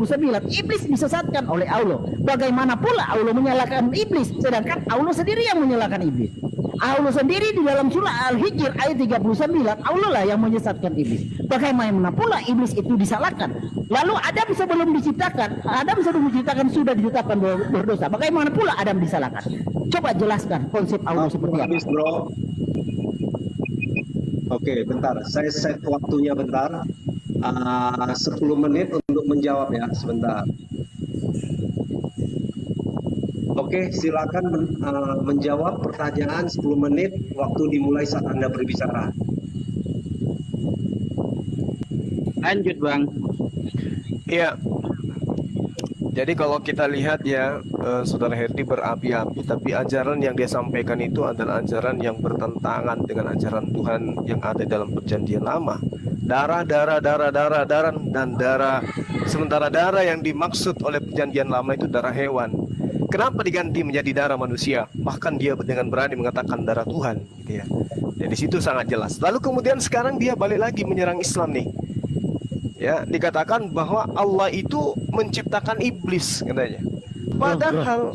iblis disesatkan oleh Allah. Bagaimana pula Allah menyalahkan iblis sedangkan Allah sendiri yang menyalahkan iblis? Allah sendiri di dalam surah Al-Hijr ayat 39, Allah lah yang menyesatkan iblis. Bagaimana pula iblis itu disalahkan? Lalu Adam sebelum diciptakan sudah ditetapkan berdosa. Bagaimana pula Adam disalahkan? Coba jelaskan konsep Allah seperti apa? Habis, Bro. Oke, bentar. Saya set waktunya bentar. 10 menit untuk menjawab ya, sebentar. Oke, silakan menjawab pertanyaan 10 menit, waktu dimulai saat Anda berbicara. Lanjut, Bang. Iya. Jadi kalau kita lihat ya, Saudara Herdi berapi-api, tapi ajaran yang dia sampaikan itu adalah ajaran yang bertentangan dengan ajaran Tuhan yang ada dalam Perjanjian Lama. Darah, dan darah. Sementara darah yang dimaksud oleh Perjanjian Lama itu darah hewan. Kenapa diganti menjadi darah manusia? Bahkan dia dengan berani mengatakan darah Tuhan, gitu ya. Jadi situ sangat jelas. Lalu kemudian sekarang dia balik lagi menyerang Islam nih. Ya, dikatakan bahwa Allah itu menciptakan iblis katanya. Padahal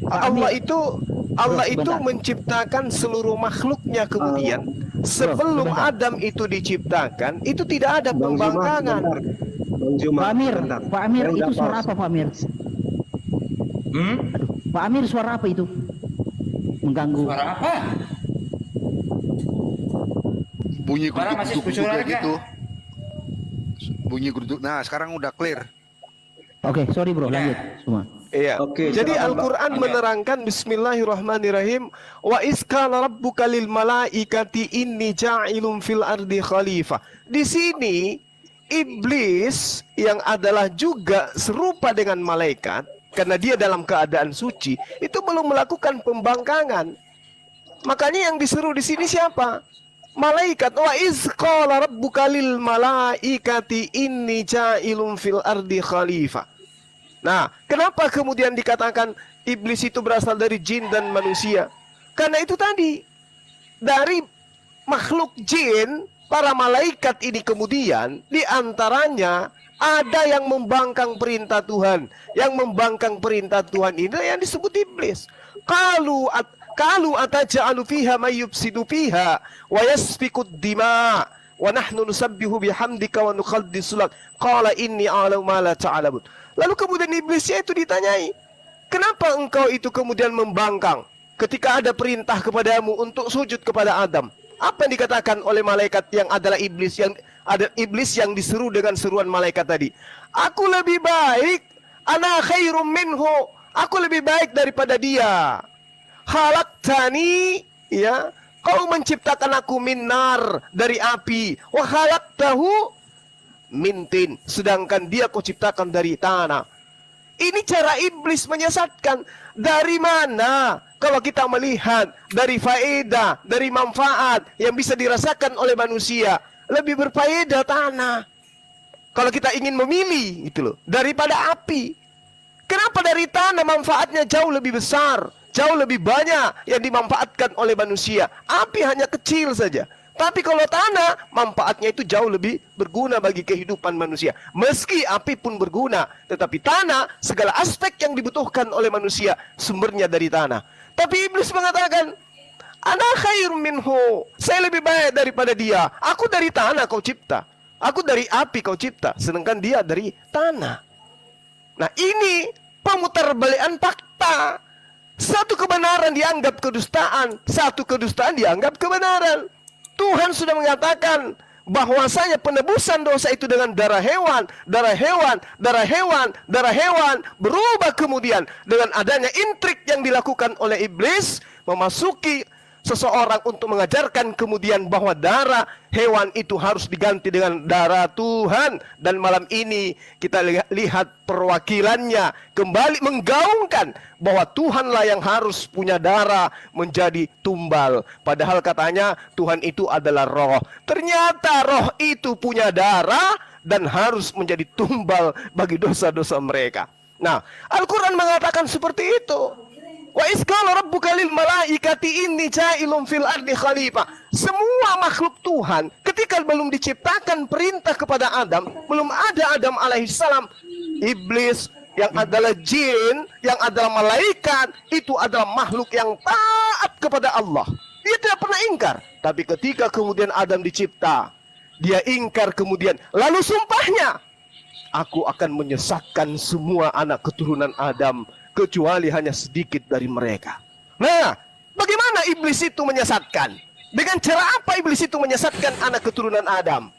Allah itu menciptakan seluruh makhluknya kemudian sebelum sebentar. Adam itu diciptakan, itu tidak ada Bang Zuma, pembangkangan. bentar. Bang Zuma, Pak Amir, bentar. Pak Amir Saya itu udah suara pause. apa Pak Amir? Aduh, Pak Amir suara apa itu? Mengganggu. Suara apa? Bunyi Suara masih geruduk-geruduk bersuara, kayak Kak? gitu. Bunyi geruduk. Nah, sekarang udah clear. Oke, sorry bro, lanjut semua. Iya. Oke, Jadi silakan, Al-Quran Oke. menerangkan Bismillahirrahmanirrahim. Wa iskala rabbuka lil malaikati inni ja'ilun fil ardi khalifah. Di sini iblis yang adalah juga serupa dengan malaikat karena dia dalam keadaan suci itu belum melakukan pembangkangan. Makanya yang diseru di sini siapa? Malaikat. Wa iskala rabbuka lil malaikati inni ja'ilun fil ardi khalifah. Nah, kenapa kemudian dikatakan iblis itu berasal dari jin dan manusia? Karena itu tadi, dari makhluk jin, para malaikat ini kemudian diantaranya ada yang membangkang perintah Tuhan. Yang membangkang perintah Tuhan ini yang disebut iblis. Kalu ataja'alu fiha may yufsidu fiha wa yasfikud dima wa nahnu nusabbihu bihamdika wa nuqaddisu lak. Qala inni a'lamu ma la ta'lamun. Lalu kemudian iblisnya itu ditanyai, kenapa engkau itu kemudian membangkang ketika ada perintah kepadamu untuk sujud kepada Adam? Apa yang dikatakan oleh malaikat yang adalah iblis, yang ada iblis yang diseru dengan seruan malaikat tadi? Aku lebih baik, ana khairum minhu, aku lebih baik daripada dia. Khalaqtani, ya, kau menciptakan aku minar dari api, wa khalaqtahu mintin, sedangkan dia kau ciptakan dari tanah. Ini cara iblis menyesatkan. Dari mana kalau kita melihat dari faedah, dari manfaat yang bisa dirasakan oleh manusia, lebih berfaedah tanah. Kalau kita ingin memilih gitu loh, daripada api. Kenapa dari tanah manfaatnya jauh lebih besar, jauh lebih banyak yang dimanfaatkan oleh manusia. Api hanya kecil saja. Tapi kalau tanah, manfaatnya itu jauh lebih berguna bagi kehidupan manusia. Meski api pun berguna, tetapi tanah, segala aspek yang dibutuhkan oleh manusia, sumbernya dari tanah. Tapi iblis mengatakan, ana khairum minhu, saya lebih baik daripada dia. Aku dari tanah kau cipta, aku dari api kau cipta, sedangkan dia dari tanah. Nah ini pemutarbalikan fakta. Satu kebenaran dianggap kedustaan, satu kedustaan dianggap kebenaran. Tuhan sudah mengatakan bahwasanya penebusan dosa itu dengan darah hewan, darah hewan, darah hewan, darah hewan, berubah kemudian dengan adanya intrik yang dilakukan oleh iblis memasuki seseorang untuk mengajarkan kemudian bahwa darah hewan itu harus diganti dengan darah Tuhan. Dan malam ini kita lihat perwakilannya kembali menggaungkan bahwa Tuhanlah yang harus punya darah menjadi tumbal. Padahal katanya Tuhan itu adalah roh. Ternyata roh itu punya darah dan harus menjadi tumbal bagi dosa-dosa mereka. Nah, Al-Quran mengatakan seperti itu. Wa iskala rabbuka lil malaikati inni ja'ilun fil ardi khalifah. Semua makhluk Tuhan ketika belum diciptakan perintah kepada Adam, belum ada Adam alaihissalam, iblis yang adalah jin, yang adalah malaikat, itu adalah makhluk yang taat kepada Allah. Dia tidak pernah ingkar. Tapi ketika kemudian Adam dicipta, dia ingkar kemudian. Lalu sumpahnya, aku akan menyesatkan semua anak keturunan Adam, kecuali hanya sedikit dari mereka. Nah, bagaimana iblis itu menyesatkan? Dengan cara apa iblis itu menyesatkan anak keturunan Adam?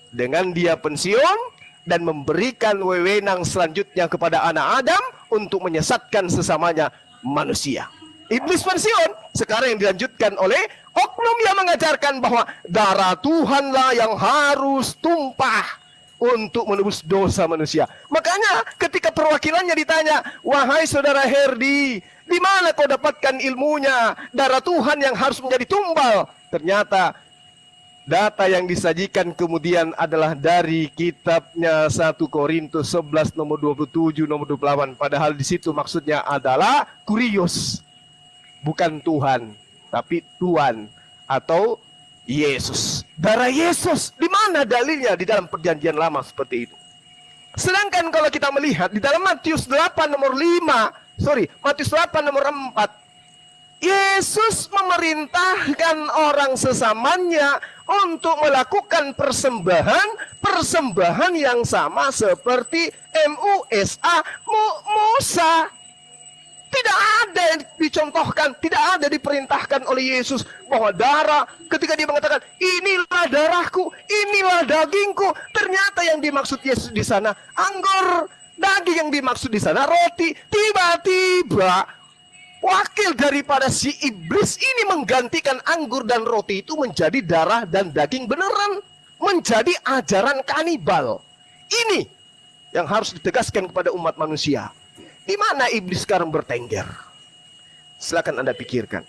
Dengan dia pensiun dan memberikan wewenang selanjutnya kepada anak Adam untuk menyesatkan sesamanya manusia. Iblis pensiun, sekarang yang dilanjutkan oleh oknum yang mengajarkan bahwa darah Tuhanlah yang harus tumpah untuk menebus dosa manusia. Makanya ketika perwakilannya ditanya, wahai saudara Herdi, di mana kau dapatkan ilmunya? Darah Tuhan yang harus menjadi tumbal. Ternyata data yang disajikan kemudian adalah dari kitabnya 1 Korintus 11 nomor 27 nomor 28. Padahal di situ maksudnya adalah kurios. Bukan Tuhan, tapi Tuhan atau Yesus. Darah Yesus, di mana dalilnya di dalam perjanjian lama seperti itu? Sedangkan kalau kita melihat di dalam Matius 8 nomor 5, Matius 8 nomor 4, Yesus memerintahkan orang sesamanya untuk melakukan persembahan yang sama seperti Musa. Tidak ada yang dicontohkan, tidak ada diperintahkan oleh Yesus bahwa darah, ketika dia mengatakan inilah darahku, inilah dagingku, ternyata yang dimaksud Yesus di sana anggur, daging yang dimaksud di sana roti. Tiba-tiba wakil daripada si iblis ini menggantikan anggur dan roti itu menjadi darah dan daging beneran, menjadi ajaran kanibal. Ini yang harus ditegaskan kepada umat manusia. Di mana iblis sekarang bertengger? Silakan Anda pikirkan.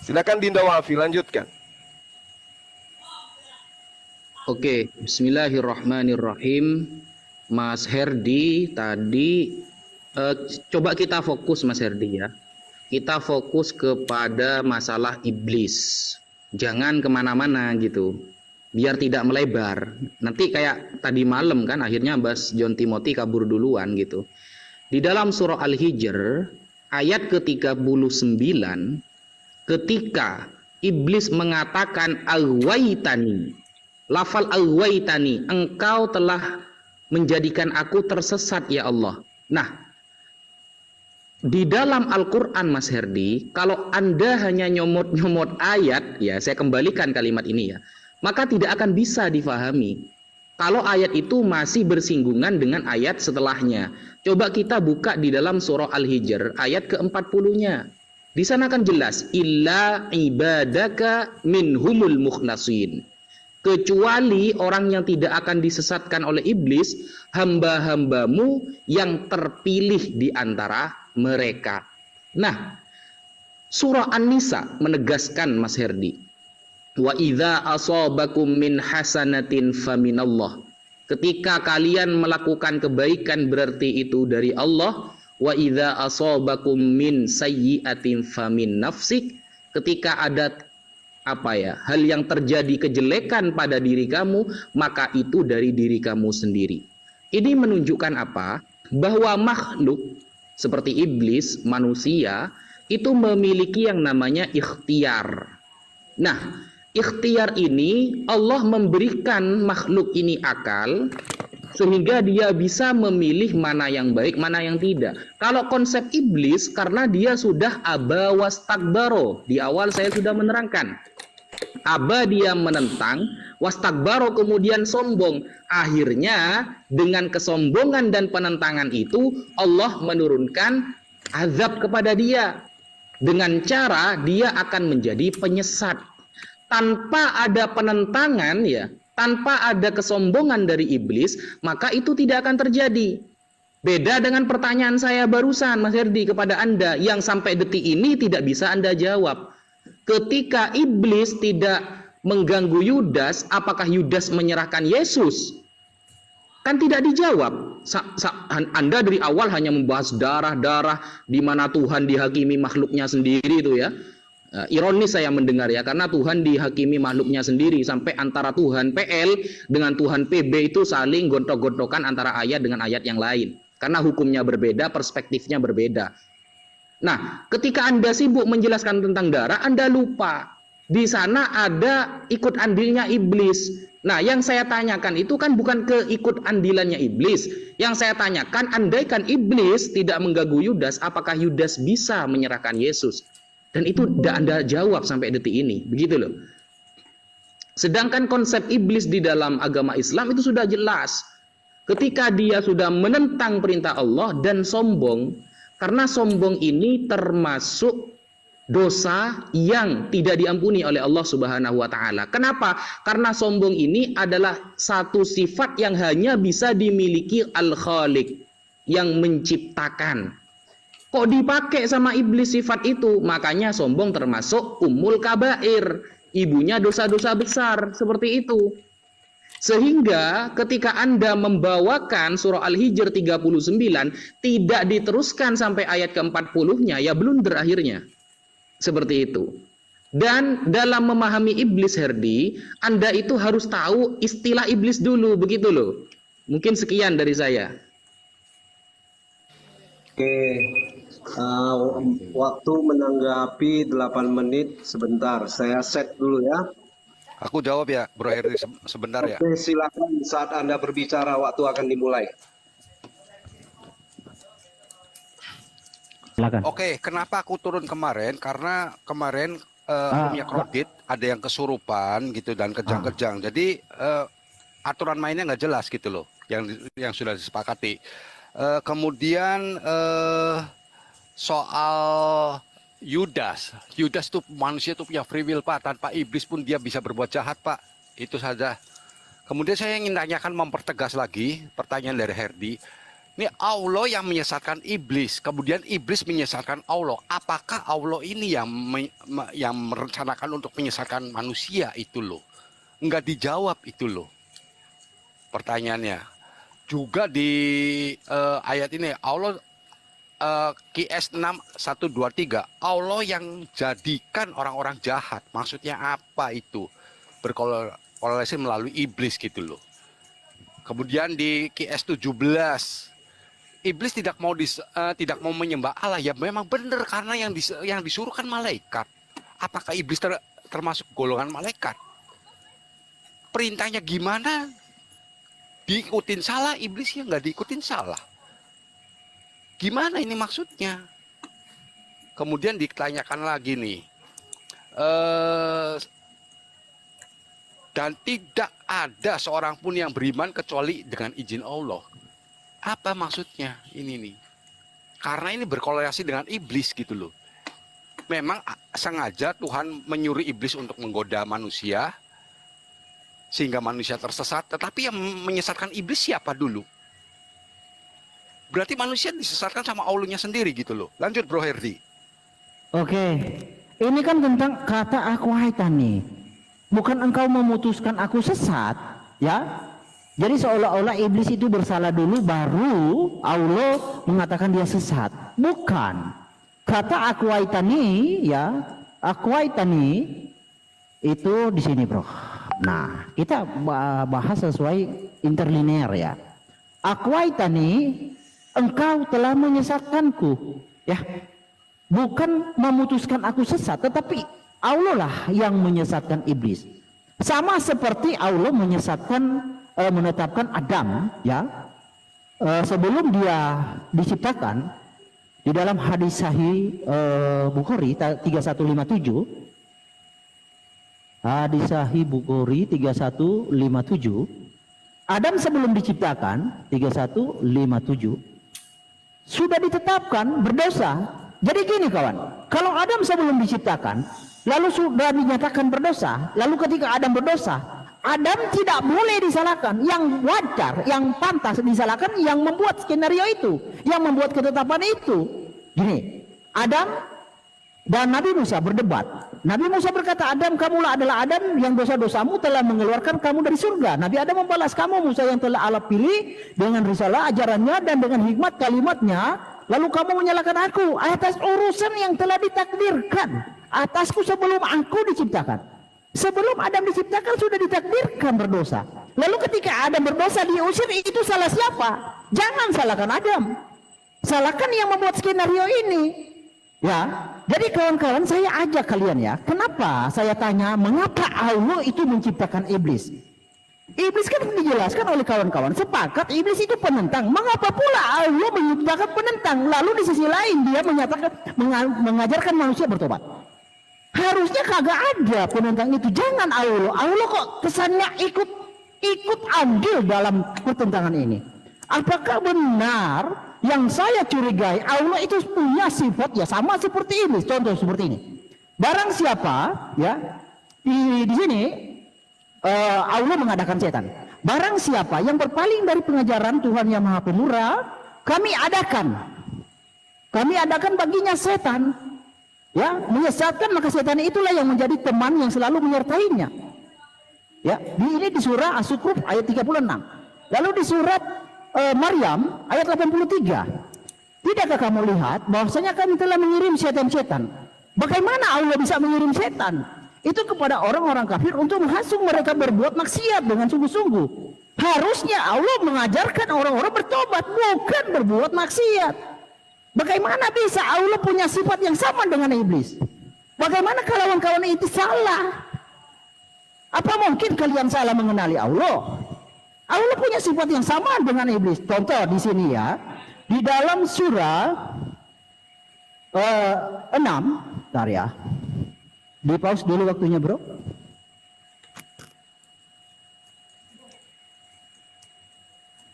Silakan Dinda Wafi lanjutkan. Oke, bismillahirrahmanirrahim. Mas Herdi tadi coba kita fokus Mas Herdi ya. Kita fokus kepada masalah iblis. Jangan kemana-mana gitu. Biar tidak melebar. Nanti kayak tadi malam kan akhirnya Bas John Timothy kabur duluan gitu. Di dalam surah Al-Hijr ayat ke-39 ketika iblis mengatakan aghwaytani, lafal aghwaytani, engkau telah menjadikan aku tersesat ya Allah. Nah, di dalam Al-Quran Mas Herdi, kalau Anda hanya nyomot-nyomot ayat, ya saya kembalikan kalimat ini ya, maka tidak akan bisa difahami. Kalau ayat itu masih bersinggungan dengan ayat setelahnya. Coba kita buka di dalam surah Al-Hijr ayat ke-40-nya. Di sana kan jelas, illa ibadaka minhumul mukhlasin. Kecuali orang yang tidak akan disesatkan oleh iblis, hamba-hambamu yang terpilih di antara mereka. Nah, surah An-Nisa menegaskan Mas Herdi, wa idza asabakum min hasanatin faminallah. Ketika kalian melakukan kebaikan berarti itu dari Allah. Wa idza asabakum min sayyi'atin famin nafsik. Ketika ada hal yang terjadi kejelekan pada diri kamu, maka itu dari diri kamu sendiri. Ini menunjukkan apa? Bahwa makhluk seperti iblis, manusia itu memiliki yang namanya ikhtiar. Nah, ikhtiar ini Allah memberikan makhluk ini akal sehingga dia bisa memilih mana yang baik, mana yang tidak. Kalau konsep iblis, karena dia sudah aba wastakbaro, di awal saya sudah menerangkan. Aba dia menentang, wastakbaro kemudian sombong. Akhirnya dengan kesombongan dan penentangan itu Allah menurunkan azab kepada dia. Dengan cara dia akan menjadi penyesat. Tanpa ada penentangan ya, tanpa ada kesombongan dari iblis, maka itu tidak akan terjadi. Beda dengan pertanyaan saya barusan Mas Herdi kepada Anda yang sampai detik ini tidak bisa Anda jawab. Ketika iblis tidak mengganggu Yudas, apakah Yudas menyerahkan Yesus? Kan tidak dijawab. Anda dari awal hanya membahas darah-darah di mana Tuhan dihakimi makhluknya sendiri itu ya. Ironis saya mendengar ya, karena Tuhan dihakimi makhluknya sendiri sampai antara Tuhan PL dengan Tuhan PB itu saling gontok-gontokan antara ayat dengan ayat yang lain. Karena hukumnya berbeda, perspektifnya berbeda. Nah, ketika Anda sibuk menjelaskan tentang darah, Anda lupa. Di sana ada ikut andilnya iblis. Nah, yang saya tanyakan itu kan bukan keikut andilannya iblis. Yang saya tanyakan, andaikan iblis tidak mengganggu Yudas, apakah Yudas bisa menyerahkan Yesus? Dan itu tidak Anda jawab sampai detik ini. Begitu loh. Sedangkan konsep iblis di dalam agama Islam itu sudah jelas. Ketika dia sudah menentang perintah Allah dan sombong, karena sombong ini termasuk dosa yang tidak diampuni oleh Allah Subhanahu wa taala. Kenapa? Karena sombong ini adalah satu sifat yang hanya bisa dimiliki Al-Khaliq, yang menciptakan. Kok dipakai sama iblis sifat itu? Makanya sombong termasuk ummul kabair, ibunya dosa-dosa besar, seperti itu. Sehingga ketika Anda membawakan surah Al-Hijr 39 tidak diteruskan sampai ayat ke-40-nya, ya blunder akhirnya. Seperti itu. Dan dalam memahami iblis Herdi, Anda itu harus tahu istilah iblis dulu, begitu loh. Mungkin sekian dari saya. Oke, Waktu menanggapi 8 menit sebentar. Saya set dulu ya. Aku jawab ya, Bro Herdi, sebentar ya. Oke, silakan saat Anda berbicara waktu akan dimulai. Silakan. Oke, kenapa aku turun kemarin? Karena kemarin punya kredit, ada yang kesurupan gitu dan kejang-kejang. Jadi aturan mainnya nggak jelas gitu loh, yang sudah disepakati. Kemudian soal Yudas tuh manusia tuh punya free will Pak, tanpa iblis pun dia bisa berbuat jahat Pak, itu saja. Kemudian saya ingin tanyakan, mempertegas lagi pertanyaan dari Herdi. Ini Allah yang menyesatkan iblis, kemudian iblis menyesatkan Allah. Apakah Allah ini yang merencanakan untuk menyesatkan manusia itu loh? Enggak dijawab itu loh pertanyaannya. Juga di ayat ini Allah QS 6123, Allah yang jadikan orang-orang jahat. Maksudnya apa itu? Berkorelasi melalui iblis gitu loh. Kemudian di QS 17, iblis tidak mau menyembah Allah. Ya memang benar, karena yang disuruh kan malaikat. Apakah iblis termasuk golongan malaikat? Perintahnya gimana? Diikutin salah, iblisnya nggak diikutin salah. Gimana ini maksudnya? Kemudian ditanyakan lagi nih, dan tidak ada seorang pun yang beriman kecuali dengan izin Allah. Apa maksudnya ini nih? Karena ini berkorelasi dengan iblis gitu loh. Memang sengaja Tuhan menyuruh iblis untuk menggoda manusia sehingga manusia tersesat. Tetapi yang menyesatkan iblis siapa dulu? Berarti manusia disesatkan sama Allahnya sendiri gitu loh. Lanjut Bro Herdi. Oke, ini kan tentang kata akwaitan nih. Bukan engkau memutuskan aku sesat, ya. Jadi seolah-olah iblis itu bersalah dulu baru Allah mengatakan dia sesat. Bukan. Kata akwaitani, ya, akwaitani itu di sini, Bro. Nah, kita bahas sesuai interlinear ya. Akwaitani, engkau telah menyesatkanku, ya. Bukan memutuskan aku sesat, tetapi Allah lah yang menyesatkan iblis. Sama seperti Allah menetapkan Adam, ya, sebelum dia diciptakan. Di dalam hadis sahih Bukhari 3157, hadis sahih Bukhari 3157, Adam sebelum diciptakan 3157 sudah ditetapkan berdosa. Jadi gini kawan, kalau Adam sebelum diciptakan lalu sudah dinyatakan berdosa, lalu ketika Adam berdosa, Adam tidak boleh disalahkan. Yang wajar, yang pantas disalahkan yang membuat skenario itu, yang membuat ketetapan itu. Gini, Adam dan Nabi Musa berdebat. Nabi Musa berkata, Adam, kamulah adalah Adam yang dosa-dosamu telah mengeluarkan kamu dari surga. Nabi Adam membalas, kamu Musa yang telah Allah pilih dengan risalah ajarannya dan dengan hikmat kalimatnya, lalu kamu menyalahkan aku atas urusan yang telah ditakdirkan atasku sebelum aku diciptakan. Sebelum Adam diciptakan sudah ditakdirkan berdosa. Lalu ketika Adam berdosa diusir, itu salah siapa? Jangan salahkan Adam, salahkan yang membuat skenario ini. Ya, jadi kawan-kawan saya ajak kalian ya. Kenapa saya tanya mengapa Allah itu menciptakan iblis? Iblis kan dijelaskan oleh kawan-kawan sepakat iblis itu penentang. Mengapa pula Allah menciptakan penentang? Lalu di sisi lain dia menyatakan mengajarkan manusia bertobat. Harusnya kagak ada penentang itu. Jangan Allah kok kesannya ikut andil dalam pertentangan ini. Apakah benar yang saya curigai Allah itu punya sifat ya sama seperti ini? Contoh seperti ini. Barang siapa ya di sini Allah mengadakan setan. Barang siapa yang berpaling dari pengajaran Tuhan yang Maha Pemurah, kami adakan baginya setan. Ya, menyesatkan, maka setan itulah yang menjadi teman yang selalu menyertainya. Ya, ini di surah As-Zukhruf ayat 36. Lalu di surat Maryam ayat 83. Tidakkah kamu lihat bahwasanya kami telah mengirim setan-setan? Bagaimana Allah bisa mengirim setan? Itu kepada orang-orang kafir untuk menghasung mereka berbuat maksiat dengan sungguh-sungguh. Harusnya Allah mengajarkan orang-orang bertobat, bukan berbuat maksiat. Bagaimana bisa Allah punya sifat yang sama dengan iblis? Bagaimana kawan-kawan itu salah? Apa mungkin kalian salah mengenali Allah? Allah punya sifat yang sama dengan iblis. Contoh di sini ya, di dalam surah 6, bentar ya. Di pause dulu waktunya, bro.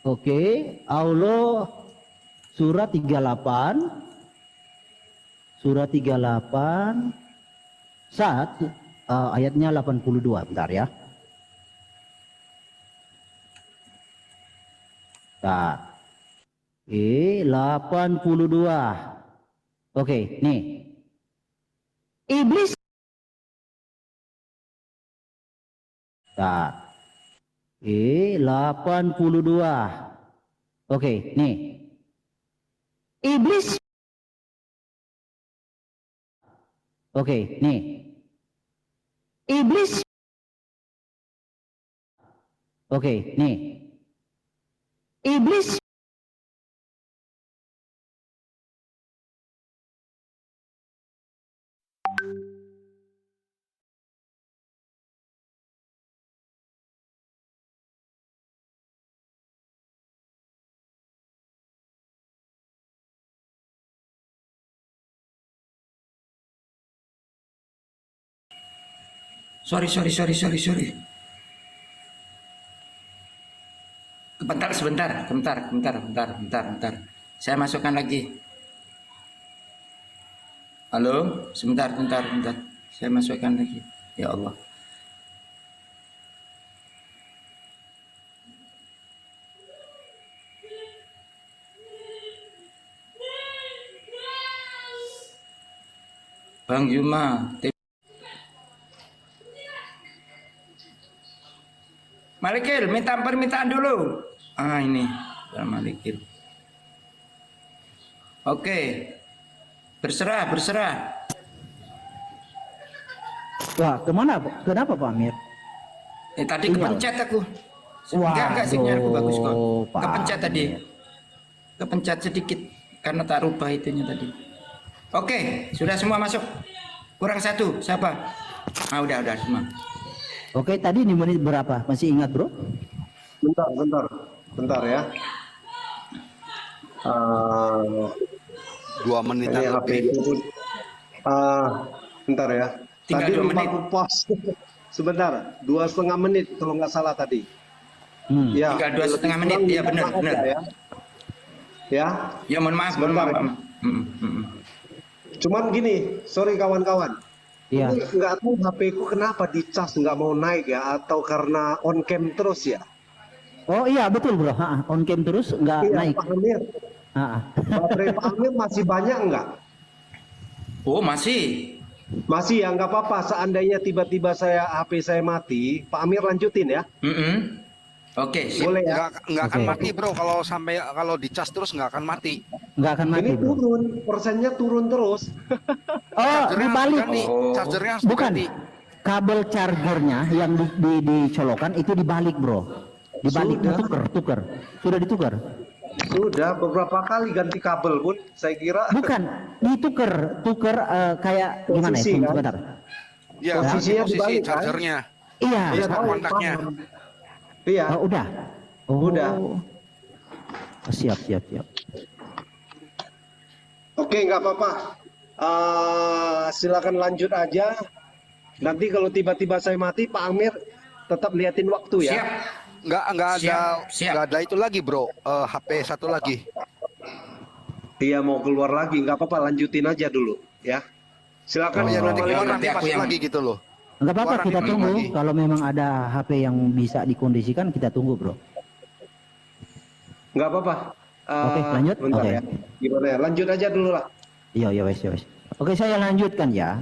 Oke, Allah surah 38 ayatnya 82, bentar ya. Nah, 82. Oke, nih. Iblis. Nah, 82. Oke, nih. Iblis. Oke, nih. Iblis. Oke, nih. Iblis. Sorry. Sebentar. Saya masukkan lagi. Halo, sebentar. Saya masukkan lagi. Ya Allah. Bang Yuma, Malikil, minta permintaan dulu. Ini Bang Malikil. Oke. Berserah. Wah, kenapa Pak Amir? Tadi kepencet aku. Enggak, sinyalku bagus kok. Kepencet tadi. Kepencet sedikit karena tak rubah itunya tadi. Oke, sudah semua masuk. Kurang satu, siapa? Udah semua. Oke, tadi di menit berapa? Masih ingat, bro? Bentar ya. 2 menitan Ini HP lebih. itu. Bentar ya. Tinggal Tadi 2 lupa menit. aku pause. Sebentar, 2,5 menit kalau nggak salah tadi. Ya. Tinggal 2,5 menit. Iya benar. Ya. Ya mohon maaf. Cuman gini, sorry kawan-kawan. Iya. Ini nggak tahu HP ku kenapa dicas nggak mau naik ya, atau karena on cam terus ya? Oh iya, betul, bro. On cam terus nggak Iya, naik. Pak Amir. Baterai Pak Amir masih banyak nggak? Oh, masih. Masih ya, nggak apa-apa. Seandainya tiba-tiba HP saya mati, Pak Amir lanjutin ya. Oke, siap. Boleh ya? Nggak akan Oke. mati bro, kalau dicas terus nggak akan mati. Nggak akan mati, Ini bro. turun, persennya turun terus. Oh, Chargernya harus dibalik. diganti. Chargernya harus Bukan. diganti. Kabel chargernya yang dicolokan itu dibalik, bro. Dibalik, tuker. Sudah ditukar. Sudah beberapa kali ganti kabel pun, saya kira. Bukan, tuker kayak gimana ya? Posisi, kan? Sebentar. Ya, Posisinya posisi dibalik, kan? chargernya. Iya. Iya, Sama tahu, kontaknya. paham. Iya. Oh, udah. Oh. Udah. Siap. Oke, nggak apa-apa. Silakan lanjut aja. Nanti kalau tiba-tiba saya mati, Pak Amir tetap liatin waktu ya. Siap. Nggak ada itu lagi bro. HP satu lagi. Iya, mau keluar lagi, nggak apa-apa, lanjutin aja dulu ya. Silakan Ya nanti Oh, keluar ya, nanti nanti aku masuk yang- lagi gitu loh. Enggak apa-apa, Keluar kita nanti tunggu. lagi. Kalau memang ada HP yang bisa dikondisikan, kita tunggu, bro. Nggak apa-apa. Oke, lanjut? Bentar Oke. ya. Gimana ya? Lanjut aja dulu lah. Iya, wes. Oke, saya lanjutkan ya.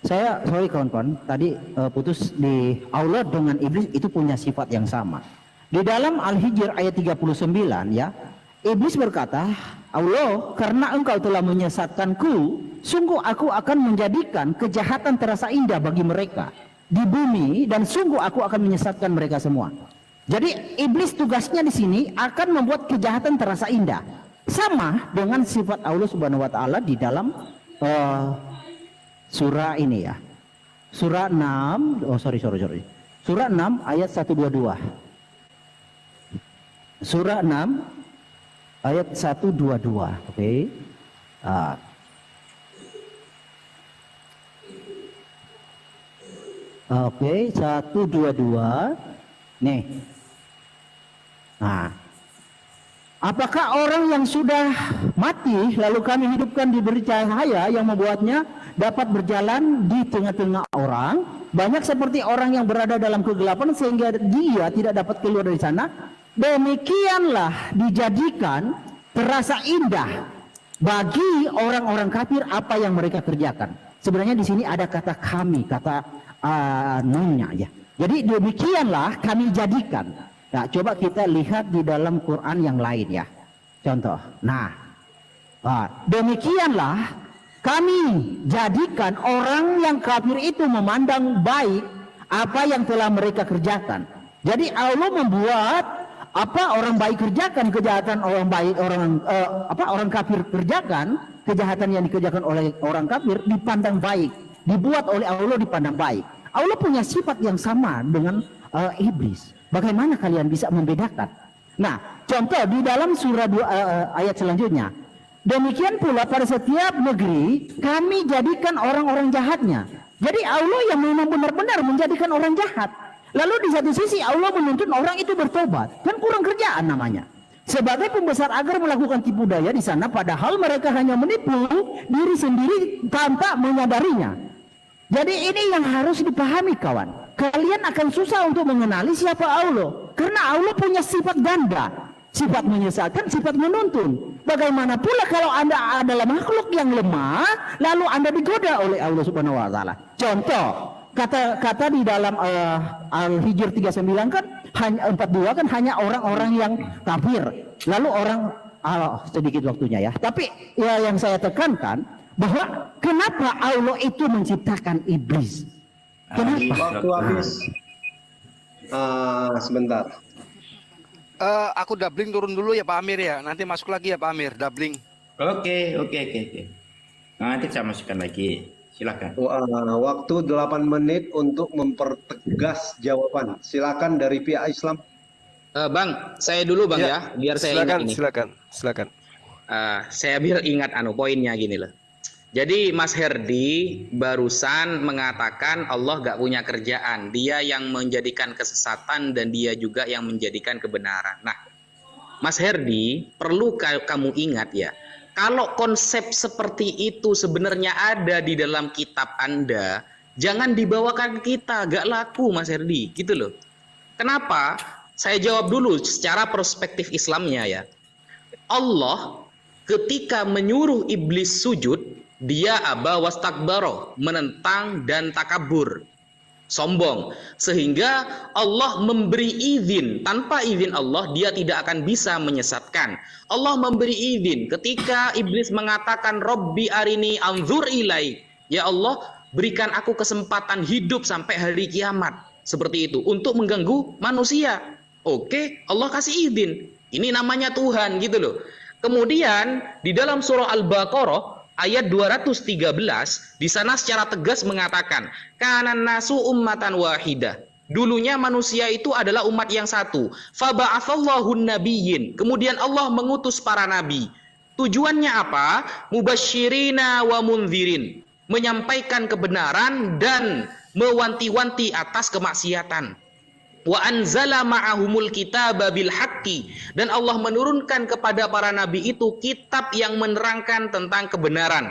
Sorry kawan-kawan, tadi putus di Allah dengan iblis itu punya sifat yang sama. Di dalam Al-Hijr ayat 39 ya, iblis berkata, Allah, karena engkau telah menyesatkanku, sungguh aku akan menjadikan kejahatan terasa indah bagi mereka di bumi, dan sungguh aku akan menyesatkan mereka semua. Jadi iblis tugasnya di sini akan membuat kejahatan terasa indah. sama dengan sifat Allah Subhanahu wa taala di dalam surah ini ya. Surah 6, Surah 6 ayat 122. Surah 6 ayat 122. Oke. Oke, 122. Nih. Nah, apakah orang yang sudah mati lalu kami hidupkan diberi cahaya yang membuatnya dapat berjalan di tengah-tengah orang, banyak seperti orang yang berada dalam kegelapan sehingga dia tidak dapat keluar dari sana? Demikianlah dijadikan terasa indah bagi orang-orang kafir apa yang mereka kerjakan. Sebenarnya di sini ada kata kami, kata nunnya ya. Jadi demikianlah kami jadikan. Nah, coba kita lihat di dalam Quran yang lain ya. Contoh. Nah, demikianlah kami jadikan orang yang kafir itu memandang baik apa yang telah mereka kerjakan. Jadi Allah membuat apa orang baik kerjakan, kejahatan orang baik orang kafir kerjakan, kejahatan yang dikerjakan oleh orang kafir dipandang baik, dibuat oleh Allah dipandang baik. Allah punya sifat yang sama dengan iblis. Bagaimana kalian bisa membedakan? Nah, contoh di dalam surah 2 ayat selanjutnya. Demikian pula pada setiap negeri kami jadikan orang-orang jahatnya. Jadi Allah yang memang benar-benar menjadikan orang jahat. Lalu di satu sisi Allah menuntut orang itu bertobat. Kan kurang kerjaan namanya. Sebagai pembesar agar melakukan tipu daya di sana, padahal mereka hanya menipu diri sendiri tanpa menyadarinya. Jadi ini yang harus dipahami kawan. Kalian akan susah untuk mengenali siapa Allah. Karena Allah punya sifat ganda. Sifat menyesatkan, sifat menuntun. Bagaimana pula kalau Anda adalah makhluk yang lemah, lalu Anda digoda oleh Allah Subhanahu wa taala. Contoh, kata di dalam Al-Hijr 39 kan hanya 42 kan hanya orang-orang yang kafir. Lalu sedikit waktunya ya. Tapi ya yang saya tekankan bahwa kenapa Allah itu menciptakan iblis? Kenapa? Waktu habis. Sebentar. Aku doubling turun dulu ya Pak Amir ya. Nanti masuk lagi ya Pak Amir, doubling. Oke. Nanti saya masukkan lagi. Silakan. Waktu 8 menit untuk mempertegas jawaban. Silakan dari pihak Islam. Bang, saya dulu Bang ya, biar saya ingat ini. Silakan. Saya biar ingat poinnya gini loh. Jadi Mas Herdi barusan mengatakan Allah gak punya kerjaan. Dia yang menjadikan kesesatan dan dia juga yang menjadikan kebenaran. Nah, Mas Herdi perlu kamu ingat ya. Kalau konsep seperti itu sebenarnya ada di dalam kitab Anda, jangan dibawakan ke kita, gak laku Mas Herdi, gitu loh. Kenapa? Saya jawab dulu secara perspektif Islamnya ya. Allah ketika menyuruh iblis sujud, dia aba wastakbaro, menentang dan takabur, sombong, sehingga Allah memberi izin. Tanpa izin Allah dia tidak akan bisa menyesatkan. Allah memberi izin ketika iblis mengatakan Robbi arini anzur ilai, ya Allah berikan aku kesempatan hidup sampai hari kiamat, seperti itu, untuk mengganggu manusia. Oke, Allah kasih izin. Ini namanya Tuhan, gitu loh. Kemudian di dalam surah Al-Baqarah ayat 213 di sana secara tegas mengatakan kanan nasu ummatan wahidah. Dulunya manusia itu adalah umat yang satu. Faba'atsallahu nabiyyin. Kemudian Allah mengutus para nabi. Tujuannya apa? Mubasyirina wa mundzirin. Menyampaikan kebenaran dan mewanti-wanti atas kemaksiatan. Wa anzala ma'ahumul kitaba bil haqqi, dan Allah menurunkan kepada para nabi itu kitab yang menerangkan tentang kebenaran.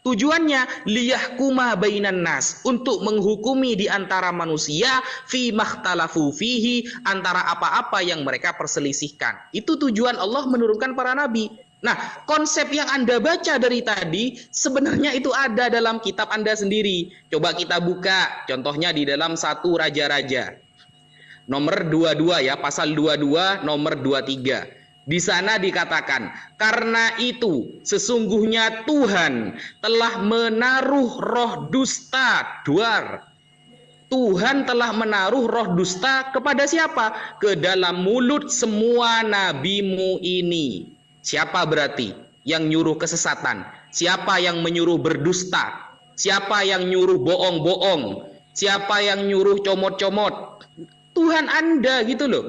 Tujuannya liyahkuma bainan nas, untuk menghukumi di antara manusia fi makhtalafu fihi, antara apa-apa yang mereka perselisihkan. Itu tujuan Allah menurunkan para nabi. Nah, konsep yang Anda baca dari tadi sebenarnya itu ada dalam kitab Anda sendiri. Coba kita buka contohnya di dalam 1 Raja-Raja. Nomor 22 ya, pasal 22 nomor 23. Di sana dikatakan, karena itu sesungguhnya Tuhan telah menaruh roh dusta, duar. Tuhan telah menaruh roh dusta kepada siapa? Ke dalam mulut semua nabimu ini. Siapa berarti yang nyuruh kesesatan? Siapa yang menyuruh berdusta? Siapa yang nyuruh bohong-bohong? Siapa yang nyuruh comot-comot? Tuhan Anda gitu loh.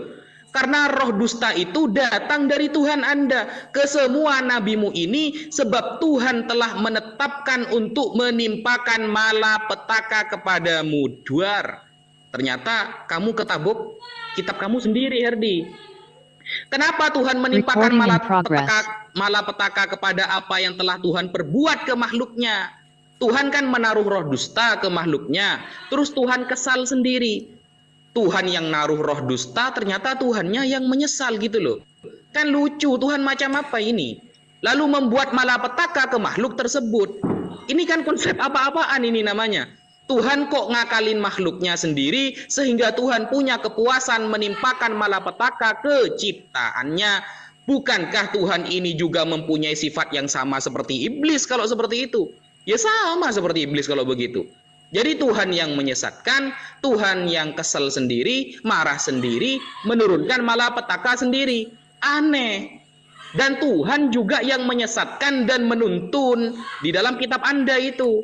Karena roh dusta itu datang dari Tuhan Anda ke semua nabimu ini, sebab Tuhan telah menetapkan untuk menimpakan malapetaka kepadamu. Duar. Ternyata kamu ketabuk kitab kamu sendiri, Herdi. Kenapa Tuhan menimpakan malapetaka kepada apa yang telah Tuhan perbuat ke makhluknya? Tuhan kan menaruh roh dusta ke makhluknya, terus Tuhan kesal sendiri. Tuhan yang naruh roh dusta, ternyata Tuhannya yang menyesal gitu loh. Kan lucu, Tuhan macam apa ini? Lalu membuat malapetaka ke makhluk tersebut. Ini kan konsep apa-apaan ini namanya. Tuhan kok ngakalin makhluknya sendiri, sehingga Tuhan punya kepuasan menimpakan malapetaka ke ciptaannya. Bukankah Tuhan ini juga mempunyai sifat yang sama seperti iblis kalau seperti itu? Ya sama seperti iblis kalau begitu. Jadi Tuhan yang menyesatkan, Tuhan yang kesel sendiri, marah sendiri, menurunkan malapetaka sendiri. Aneh. Dan Tuhan juga yang menyesatkan dan menuntun di dalam kitab Anda itu.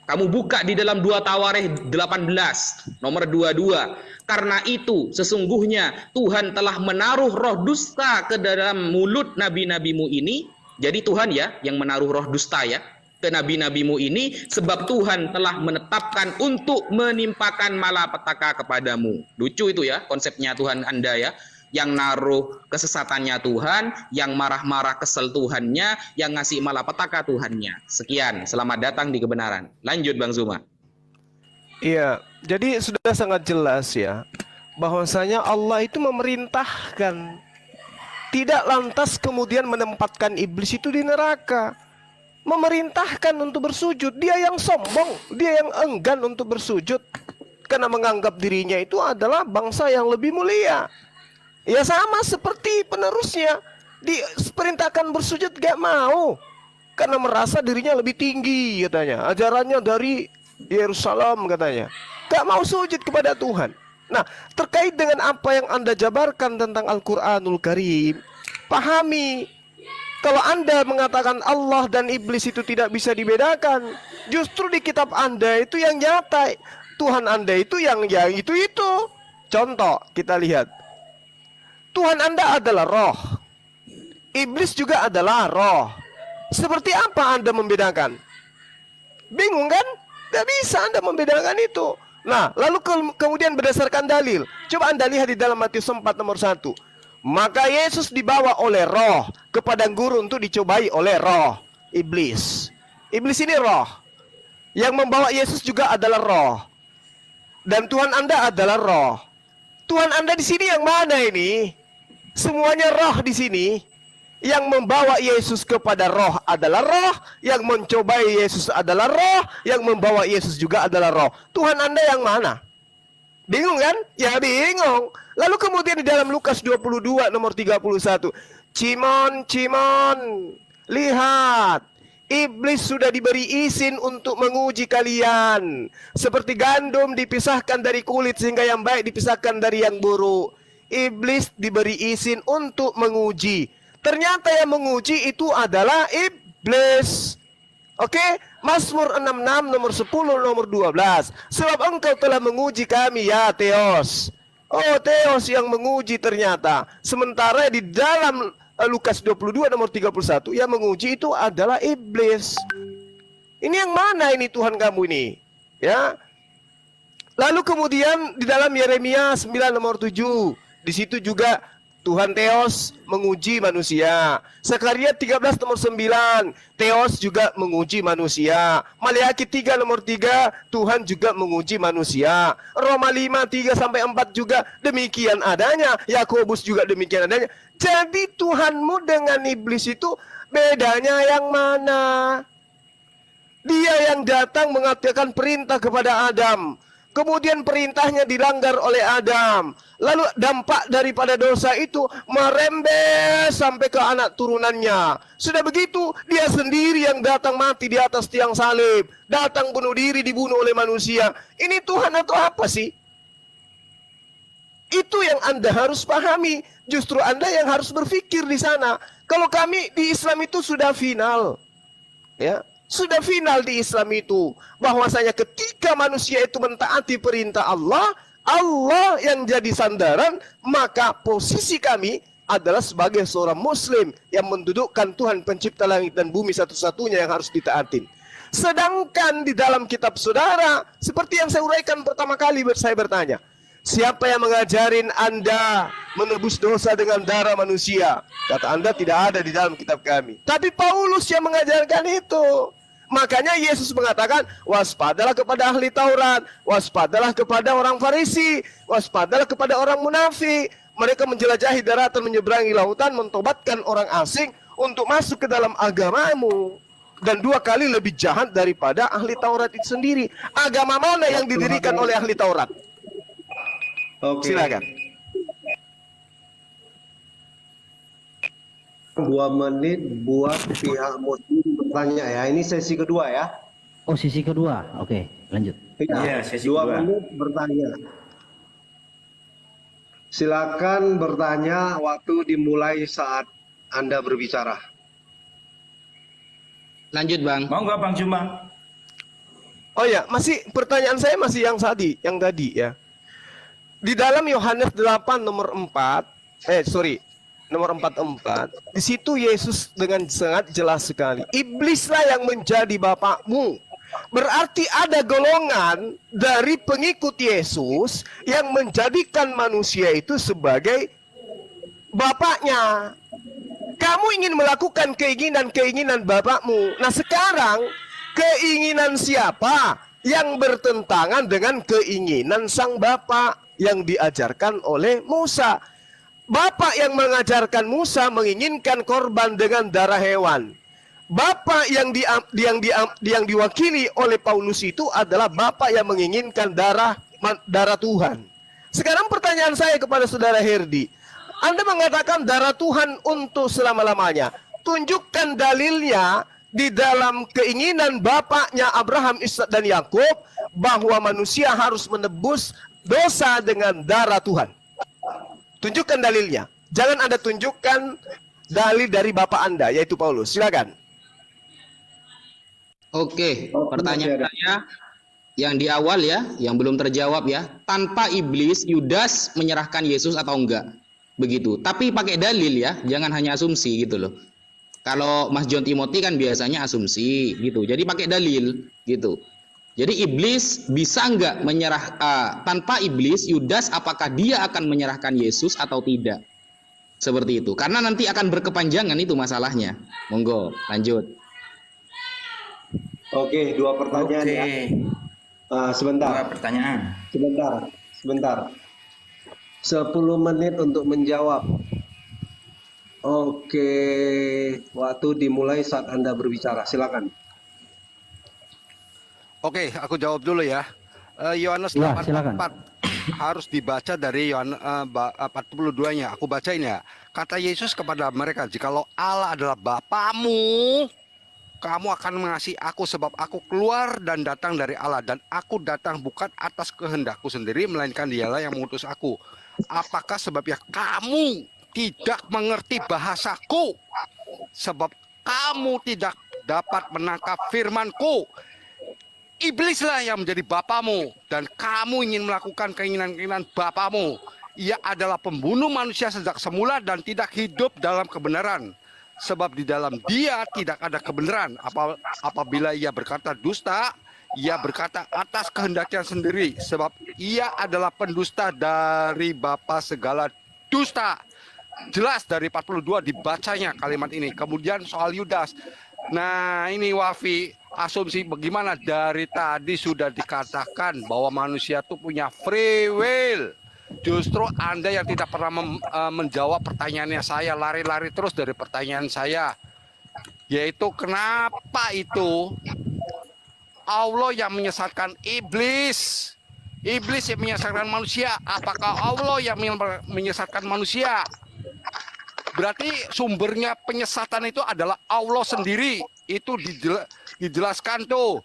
Kamu buka di dalam 2 Tawarikh 18, nomor 22. Karena itu sesungguhnya Tuhan telah menaruh roh dusta ke dalam mulut nabi-nabimu ini. Jadi Tuhan ya yang menaruh roh dusta ya ke nabi-nabimu ini, sebab Tuhan telah menetapkan untuk menimpakan malapetaka kepadamu. Lucu itu ya konsepnya Tuhan Anda ya, yang naruh kesesatannya Tuhan, yang marah-marah kesel Tuhannya, yang ngasih malapetaka Tuhannya. Sekian, selamat datang di kebenaran. Lanjut Bang Zuma. Iya, jadi sudah sangat jelas ya bahwasanya Allah itu memerintahkan, tidak lantas kemudian menempatkan iblis itu di neraka. Memerintahkan untuk bersujud. Dia yang sombong, dia yang enggan untuk bersujud karena menganggap dirinya itu adalah bangsa yang lebih mulia. Ya sama seperti penerusnya, diperintahkan bersujud gak mau karena merasa dirinya lebih tinggi katanya. Ajarannya dari Yerusalem katanya. Gak mau sujud kepada Tuhan. Nah, terkait dengan apa yang Anda jabarkan tentang Al-Quranul Karim, pahami. Kalau Anda mengatakan Allah dan iblis itu tidak bisa dibedakan, justru di kitab Anda itu yang nyata. Tuhan Anda itu yang itu. Contoh, kita lihat. Tuhan Anda adalah roh. Iblis juga adalah roh. Seperti apa Anda membedakan? Bingung kan? Tidak bisa Anda membedakan itu. Nah, lalu kemudian berdasarkan dalil. Coba Anda lihat di dalam Matius 4 nomor 1. Maka Yesus dibawa oleh roh ke padang gurun untuk dicobai oleh roh iblis. Iblis ini roh. Yang membawa Yesus juga adalah roh. Dan Tuhan Anda adalah roh. Tuhan Anda di sini yang mana ini? Semuanya roh di sini. Yang membawa Yesus kepada roh adalah roh. Yang mencobai Yesus adalah roh. Yang membawa Yesus juga adalah roh. Tuhan Anda yang mana? Bingung kan? Ya bingung. Lalu kemudian di dalam Lukas 22 nomor 31. Cimon, lihat. Iblis sudah diberi izin untuk menguji kalian. Seperti gandum dipisahkan dari kulit sehingga yang baik dipisahkan dari yang buruk. Iblis diberi izin untuk menguji. Ternyata yang menguji itu adalah iblis. Oke, Mazmur 66 nomor 10 nomor 12. Sebab engkau telah menguji kami ya Theos. Oh, Theos yang menguji ternyata. Sementara di dalam Lukas 22 nomor 31 yang menguji itu adalah iblis. Ini yang mana ini Tuhan kamu ini? Ya. Lalu kemudian di dalam Yeremia 9 nomor 7, di situ juga Tuhan Theos menguji manusia. Zakaria 13 nomor 9, Theos juga menguji manusia. Maleakhi 3 nomor 3, Tuhan juga menguji manusia. Roma 5 3 sampai 4 juga demikian adanya. Yakobus juga demikian adanya. Jadi Tuhanmu dengan iblis itu bedanya yang mana? Dia yang datang mengatakan perintah kepada Adam. Kemudian perintahnya dilanggar oleh Adam. Lalu dampak daripada dosa itu merembes sampai ke anak turunannya. Sudah begitu, dia sendiri yang datang mati di atas tiang salib. Datang bunuh diri, dibunuh oleh manusia. Ini Tuhan atau apa sih? Itu yang Anda harus pahami. Justru Anda yang harus berpikir di sana. Kalau kami di Islam itu sudah final. Ya, sudah final di Islam itu. Bahwasanya ketika manusia itu mentaati perintah Allah, Allah yang jadi sandaran, maka posisi kami adalah sebagai seorang muslim yang mendudukkan Tuhan pencipta langit dan bumi satu-satunya yang harus ditaatin. Sedangkan di dalam kitab saudara, seperti yang saya uraikan pertama kali saya bertanya, siapa yang mengajarin Anda menebus dosa dengan darah manusia? Kata Anda tidak ada di dalam kitab kami. Tapi Paulus yang mengajarkan itu. Makanya Yesus mengatakan, waspadalah kepada ahli Taurat, waspadalah kepada orang Farisi, waspadalah kepada orang munafik. Mereka menjelajahi daratan, menyeberangi lautan, mentobatkan orang asing untuk masuk ke dalam agamamu. Dan 2 kali lebih jahat daripada ahli Taurat itu sendiri. Agama mana yang didirikan oleh ahli Taurat? Oke. Silakan. 2 menit buat pihak muslim bertanya ya. Ini sesi kedua ya. Oh, sisi kedua. Oke, lanjut. Iya, sesi 2 kedua. menit bertanya. Silakan bertanya, waktu dimulai saat Anda berbicara. Lanjut, Bang. Mau nggak Bang Juma? Oh ya, pertanyaan saya masih yang tadi ya. Di dalam Yohanes 8 nomor 44, di situ Yesus dengan sangat jelas sekali, iblislah yang menjadi bapakmu. Berarti ada golongan dari pengikut Yesus yang menjadikan manusia itu sebagai bapaknya. Kamu ingin melakukan keinginan-keinginan bapakmu. Nah sekarang, keinginan siapa yang bertentangan dengan keinginan sang bapak yang diajarkan oleh Musa? Bapak yang mengajarkan Musa menginginkan korban dengan darah hewan. Bapak yang diwakili oleh Paulus itu adalah bapak yang menginginkan darah Tuhan. Sekarang pertanyaan saya kepada saudara Herdi, Anda mengatakan darah Tuhan untuk selama-lamanya. Tunjukkan dalilnya di dalam keinginan bapaknya Abraham, Ishak dan Yakub bahwa manusia harus menebus dosa dengan darah Tuhan. Tunjukkan dalilnya. Jangan Anda tunjukkan dalil dari bapak Anda, yaitu Paulus. Silakan. Oke, pertanyaan saya yang di awal ya, yang belum terjawab ya. Tanpa iblis, Yudas menyerahkan Yesus atau enggak? Begitu. Tapi pakai dalil ya, jangan hanya asumsi gitu loh. Kalau Mas John Timothy kan biasanya asumsi gitu. Jadi pakai dalil gitu. Jadi iblis bisa enggak tanpa iblis, Yudas apakah dia akan menyerahkan Yesus atau tidak? Seperti itu. Karena nanti akan berkepanjangan itu masalahnya. Monggo, lanjut. Oke, 2 pertanyaan ya. Sebentar. 2 pertanyaan. Sebentar. 10 menit untuk menjawab. Oke, waktu dimulai saat Anda berbicara. Silakan. Oke, aku jawab dulu ya. Yohanes Ya, 8:44 harus dibaca dari Yohanes 42-nya. Aku bacain ya. Kata Yesus kepada mereka, "Jikalau Allah adalah Bapamu, kamu akan mengasihi aku sebab aku keluar dan datang dari Allah, dan aku datang bukan atas kehendakku sendiri melainkan Dialah yang mengutus aku. Apakah sebabnya kamu tidak mengerti bahasaku? Sebab kamu tidak dapat menangkap firmanku. Iblislah yang menjadi bapamu dan kamu ingin melakukan keinginan-keinginan bapamu. Ia adalah pembunuh manusia sejak semula dan tidak hidup dalam kebenaran. Sebab di dalam dia tidak ada kebenaran. Apabila ia berkata dusta, ia berkata atas kehendaknya sendiri. Sebab ia adalah pendusta dari bapa segala dusta." Jelas dari 42 dibacanya kalimat ini. Kemudian soal Yudas. Nah ini Wafi, asumsi bagaimana dari tadi sudah dikatakan bahwa manusia itu punya free will. Justru Anda yang tidak pernah menjawab pertanyaannya saya, lari-lari terus dari pertanyaan saya. Yaitu kenapa itu Allah yang menyesatkan iblis? Iblis yang menyesatkan manusia. Apakah Allah yang menyesatkan manusia? Berarti sumbernya penyesatan itu adalah Allah sendiri. Itu dijelaskan tuh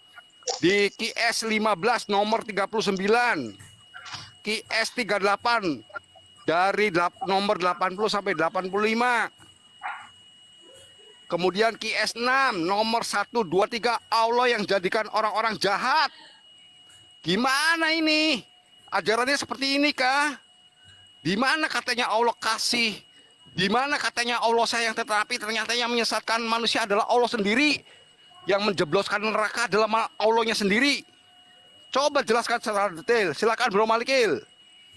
di QS 15 nomor 39. QS 38 dari nomor 80 sampai 85. Kemudian QS 6 nomor 1, 2, 3, Allah yang jadikan orang-orang jahat. Gimana ini? Ajarannya seperti ini kah? Di mana katanya Allah kasih? Di mana katanya Allah sayang, tetapi ternyata yang menyesatkan manusia adalah Allah sendiri. Yang menjebloskan neraka adalah Allahnya sendiri. Coba jelaskan secara detail. Silakan Bro Malikil.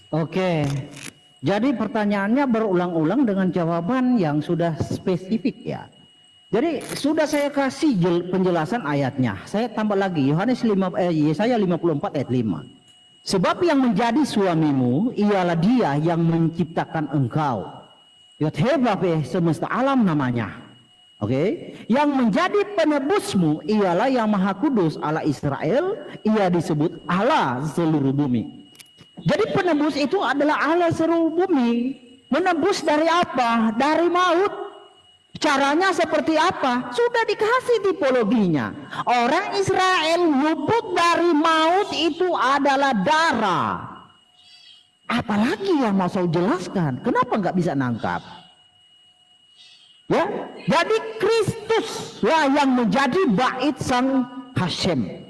Oke. Jadi pertanyaannya berulang-ulang dengan jawaban yang sudah spesifik ya. Jadi sudah saya kasih penjelasan ayatnya. Saya tambah lagi Yesaya 54 ayat 5. Sebab yang menjadi suamimu ialah Dia yang menciptakan engkau. Yod-He-Vav-He semesta alam namanya. Oke. Yang menjadi penebusmu ialah Yang Maha Kudus Allah Israel. Ia disebut Allah seluruh bumi. Jadi penebus itu adalah Allah seluruh bumi. Menebus dari apa? Dari maut. Caranya seperti apa? Sudah dikasih tipologinya. Orang Israel luput dari maut itu adalah darah. Apalagi yang mau saya jelaskan? Kenapa nggak bisa nangkap? Ya, jadi Kristus lah yang menjadi bait sang Hashem.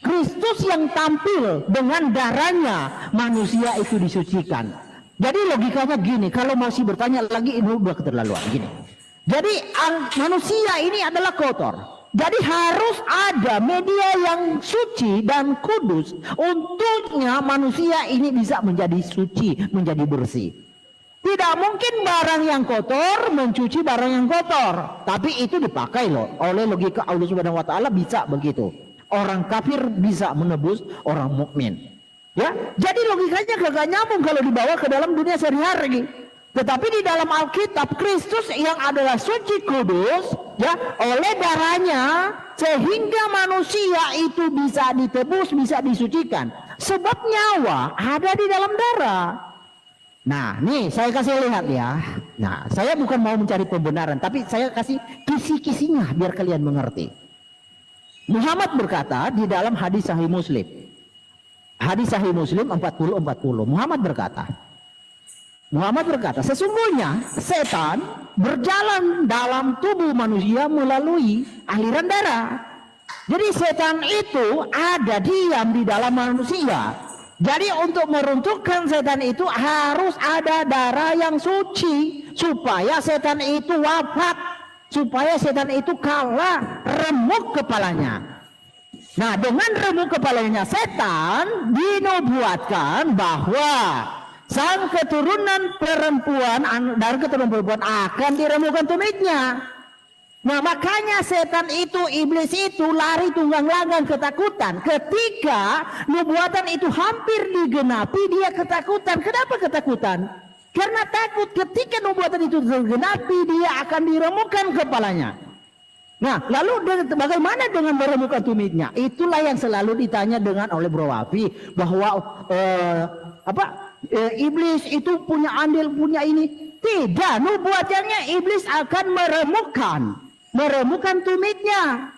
Kristus yang tampil dengan darahnya manusia itu disucikan. Jadi logikanya gini, kalau masih bertanya lagi ini udah keterlaluan gini. Jadi manusia ini adalah kotor. Jadi harus ada media yang suci dan kudus untuknya manusia ini bisa menjadi suci, menjadi bersih. Tidak mungkin barang yang kotor mencuci barang yang kotor. Tapi itu dipakai loh oleh logika Allah Subhanahu wa taala bisa begitu. Orang kafir bisa menebus orang mukmin. Ya, jadi logikanya gak nyambung kalau dibawa ke dalam dunia sehari-hari. Tetapi di dalam Alkitab Kristus yang adalah suci kudus ya oleh darahnya sehingga manusia itu bisa ditebus, bisa disucikan. Sebab nyawa ada di dalam darah. Nah, nih saya kasih lihat ya. Nah, saya bukan mau mencari pembenaran, tapi saya kasih kisi-kisinya biar kalian mengerti. Muhammad berkata di dalam hadis Sahih Muslim. Hadis Sahih Muslim 40-40. Muhammad berkata, sesungguhnya setan berjalan dalam tubuh manusia melalui aliran darah. Jadi setan itu ada diam di dalam manusia. Jadi untuk meruntuhkan setan itu harus ada darah yang suci supaya setan itu wafat, supaya setan itu kalah, remuk kepalanya. Nah, dengan remuk kepalanya setan dinubuatkan bahwa sang keturunan perempuan dari keturunan perempuan akan diremukkan tumitnya. Nah, makanya setan itu, iblis itu lari tunggang langgang ketakutan. Ketika nubuatan itu hampir digenapi, dia ketakutan. Kenapa ketakutan? Karena takut ketika nubuatan itu digenapi, dia akan diremukkan kepalanya. Nah, lalu bagaimana dengan meremukkan tumitnya? Itulah yang selalu ditanya dengan oleh Bro Wafi bahwa iblis itu punya andil, punya ini. Tidak, nubuatannya iblis akan meremukkan tumitnya.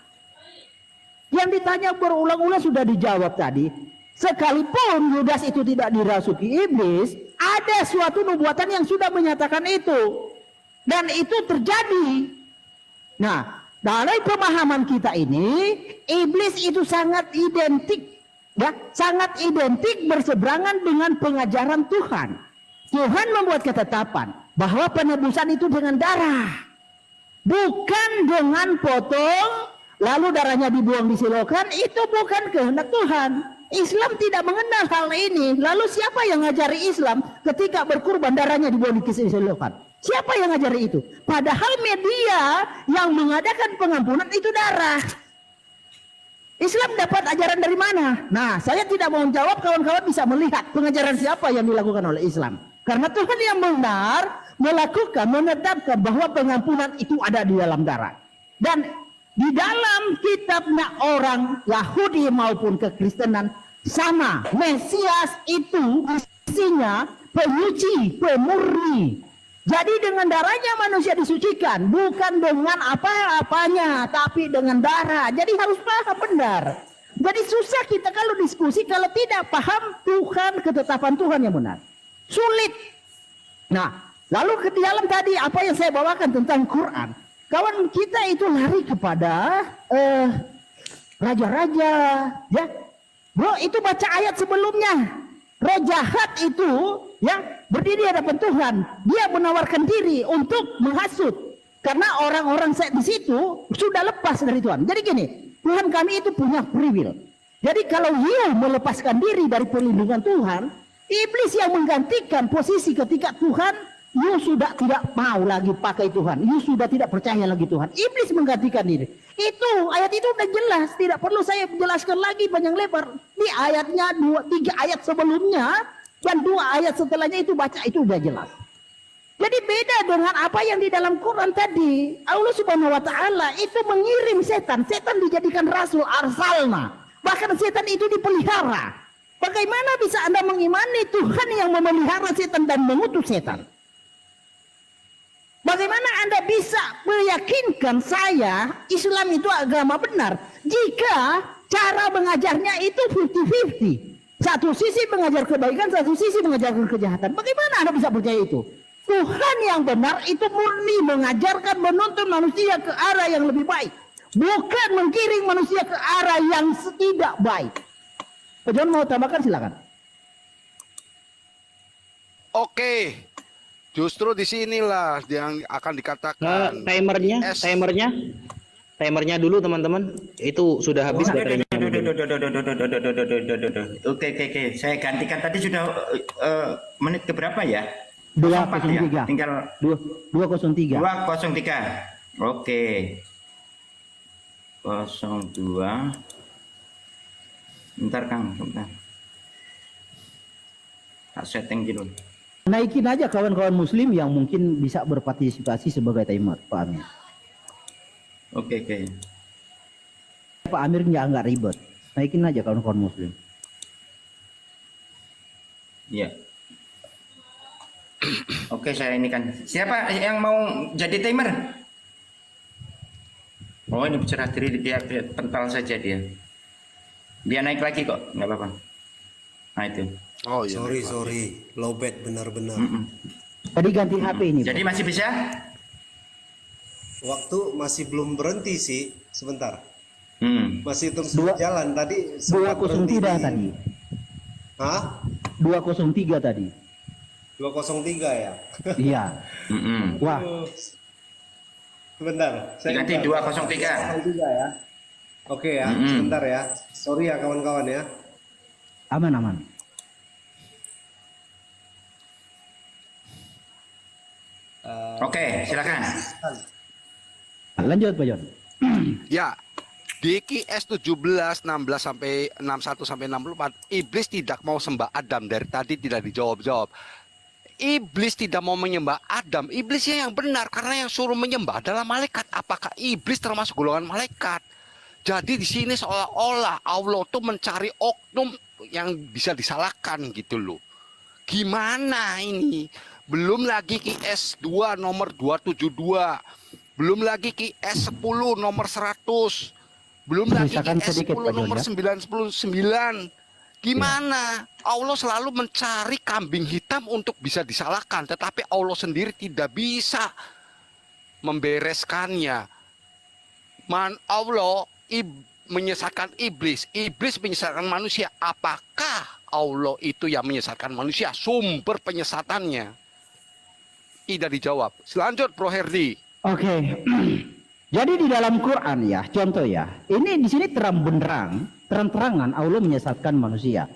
Yang ditanya berulang-ulang sudah dijawab tadi. Sekalipun Yudas itu tidak dirasuki iblis, ada suatu nubuatan yang sudah menyatakan itu. Dan itu terjadi. Nah, dalam pemahaman kita ini, iblis itu sangat identik. Ya, sangat identik berseberangan dengan pengajaran Tuhan. Tuhan membuat ketetapan bahwa penebusan itu dengan darah, bukan dengan potong lalu darahnya dibuang di silokan. Itu bukan kehendak Tuhan. Islam tidak mengenal hal ini. Lalu siapa yang ngajari Islam ketika berkurban darahnya dibuang di silokan? Siapa yang ngajari itu? Padahal media yang mengadakan pengampunan itu darah. Islam dapat ajaran dari mana? Nah, saya tidak mau menjawab, kawan-kawan bisa melihat pengajaran siapa yang dilakukan oleh Islam. Karena Tuhan yang benar menetapkan bahwa pengampunan itu ada di dalam darah. Dan di dalam kitabnya orang Yahudi maupun kekristenan sama. Mesias itu isinya penyuci, pemurni. Jadi dengan darahnya manusia disucikan, bukan dengan apa-apanya, tapi dengan darah. Jadi harus paham benar. Jadi susah kita kalau diskusi kalau tidak paham Tuhan, ketetapan Tuhan yang benar. Sulit. Nah, lalu ke dalam tadi apa yang saya bawakan tentang Quran. Kawan kita itu lari kepada raja-raja, ya. Bro, itu baca ayat sebelumnya. Roh jahat itu ya berdiri di hadapan Tuhan. Dia menawarkan diri untuk menghasut. Karena orang-orang di situ sudah lepas dari Tuhan. Jadi gini, Tuhan kami itu punya free will. Jadi kalau you melepaskan diri dari perlindungan Tuhan, iblis yang menggantikan posisi ketika Tuhan, you sudah tidak mau lagi pakai Tuhan. You sudah tidak percaya lagi Tuhan. Iblis menggantikan diri. Itu ayat itu udah jelas, tidak perlu saya jelaskan lagi panjang lebar. Di ayatnya 3 ayat sebelumnya dan 2 ayat setelahnya itu baca itu udah jelas. Jadi beda dengan apa yang di dalam Quran tadi. Allah Subhanahu wa taala itu mengirim setan. Setan dijadikan rasul arsalna. Bahkan setan itu dipelihara. Bagaimana bisa Anda mengimani Tuhan yang memelihara setan dan mengutus setan? Bagaimana Anda bisa meyakinkan saya Islam itu agama benar jika cara mengajarnya itu 50-50? Satu sisi mengajar kebaikan, satu sisi mengajarkan kejahatan. Bagaimana Anda bisa percaya itu? Tuhan yang benar itu murni mengajarkan, menuntun manusia ke arah yang lebih baik, bukan menggiring manusia ke arah yang tidak baik. Pak John mau tambahkan silakan. Oke, justru di sinilah yang akan dikatakan timernya dulu teman-teman. Itu sudah habis baterainya. Oke. Saya gantikan tadi sudah menit keberapa ya? 203. Ya? Tinggal 203. 203. Oke. 02. Bentar Kang, bentar. Tak setting dulu. Naikin aja kawan-kawan muslim yang mungkin bisa berpartisipasi sebagai timer, Pak Amir. Oke. Pak Amir nggak ribet. Naikin aja kawan-kawan muslim. Iya. Oke, saya ini kan. Siapa yang mau jadi timer? Oh, ini bercerah diri dia pental saja dia. Dia naik lagi kok, nggak apa-apa. Nah itu. oh iya. Sorry, lowbat benar-benar. Tadi ganti HP ini. Jadi masih bisa? Waktu masih belum berhenti sih, sebentar. Masih terus Dua- berjalan tadi. sempat 203 berhenti. tadi. Hah? 203 tadi. 203 ya? Iya. Wah, Sebentar. Ganti 203. 203 ya. Oke ya, sebentar ya. Sorry ya kawan-kawan ya. aman. Oke, silakan. Lanjut Pak John. Ya, di QS 17, 16 sampai 61 sampai 64, iblis tidak mau sembah Adam. Dari tadi tidak dijawab-jawab. Iblis tidak mau menyembah Adam. Iblisnya yang benar karena yang suruh menyembah adalah malaikat. Apakah iblis termasuk golongan malaikat? Jadi di sini seolah-olah Allah tuh mencari oknum yang bisa disalahkan gitu loh. Gimana ini? Belum lagi QS 2 nomor 272. Belum lagi QS 10 nomor 100. Belum lagi Misalkan QS sedikit, 10 Pak John, nomor ya. 999. Gimana? Allah selalu mencari kambing hitam untuk bisa disalahkan, tetapi Allah sendiri tidak bisa membereskannya. Allah menyesatkan iblis, iblis menyesatkan manusia. Apakah Allah itu yang menyesatkan manusia? Sumber penyesatannya tidak dijawab. Selanjut, Bro Herdi. Oke. Jadi di dalam Quran ya, contoh ya. Ini di sini terang-terangan Allah menyesatkan manusia.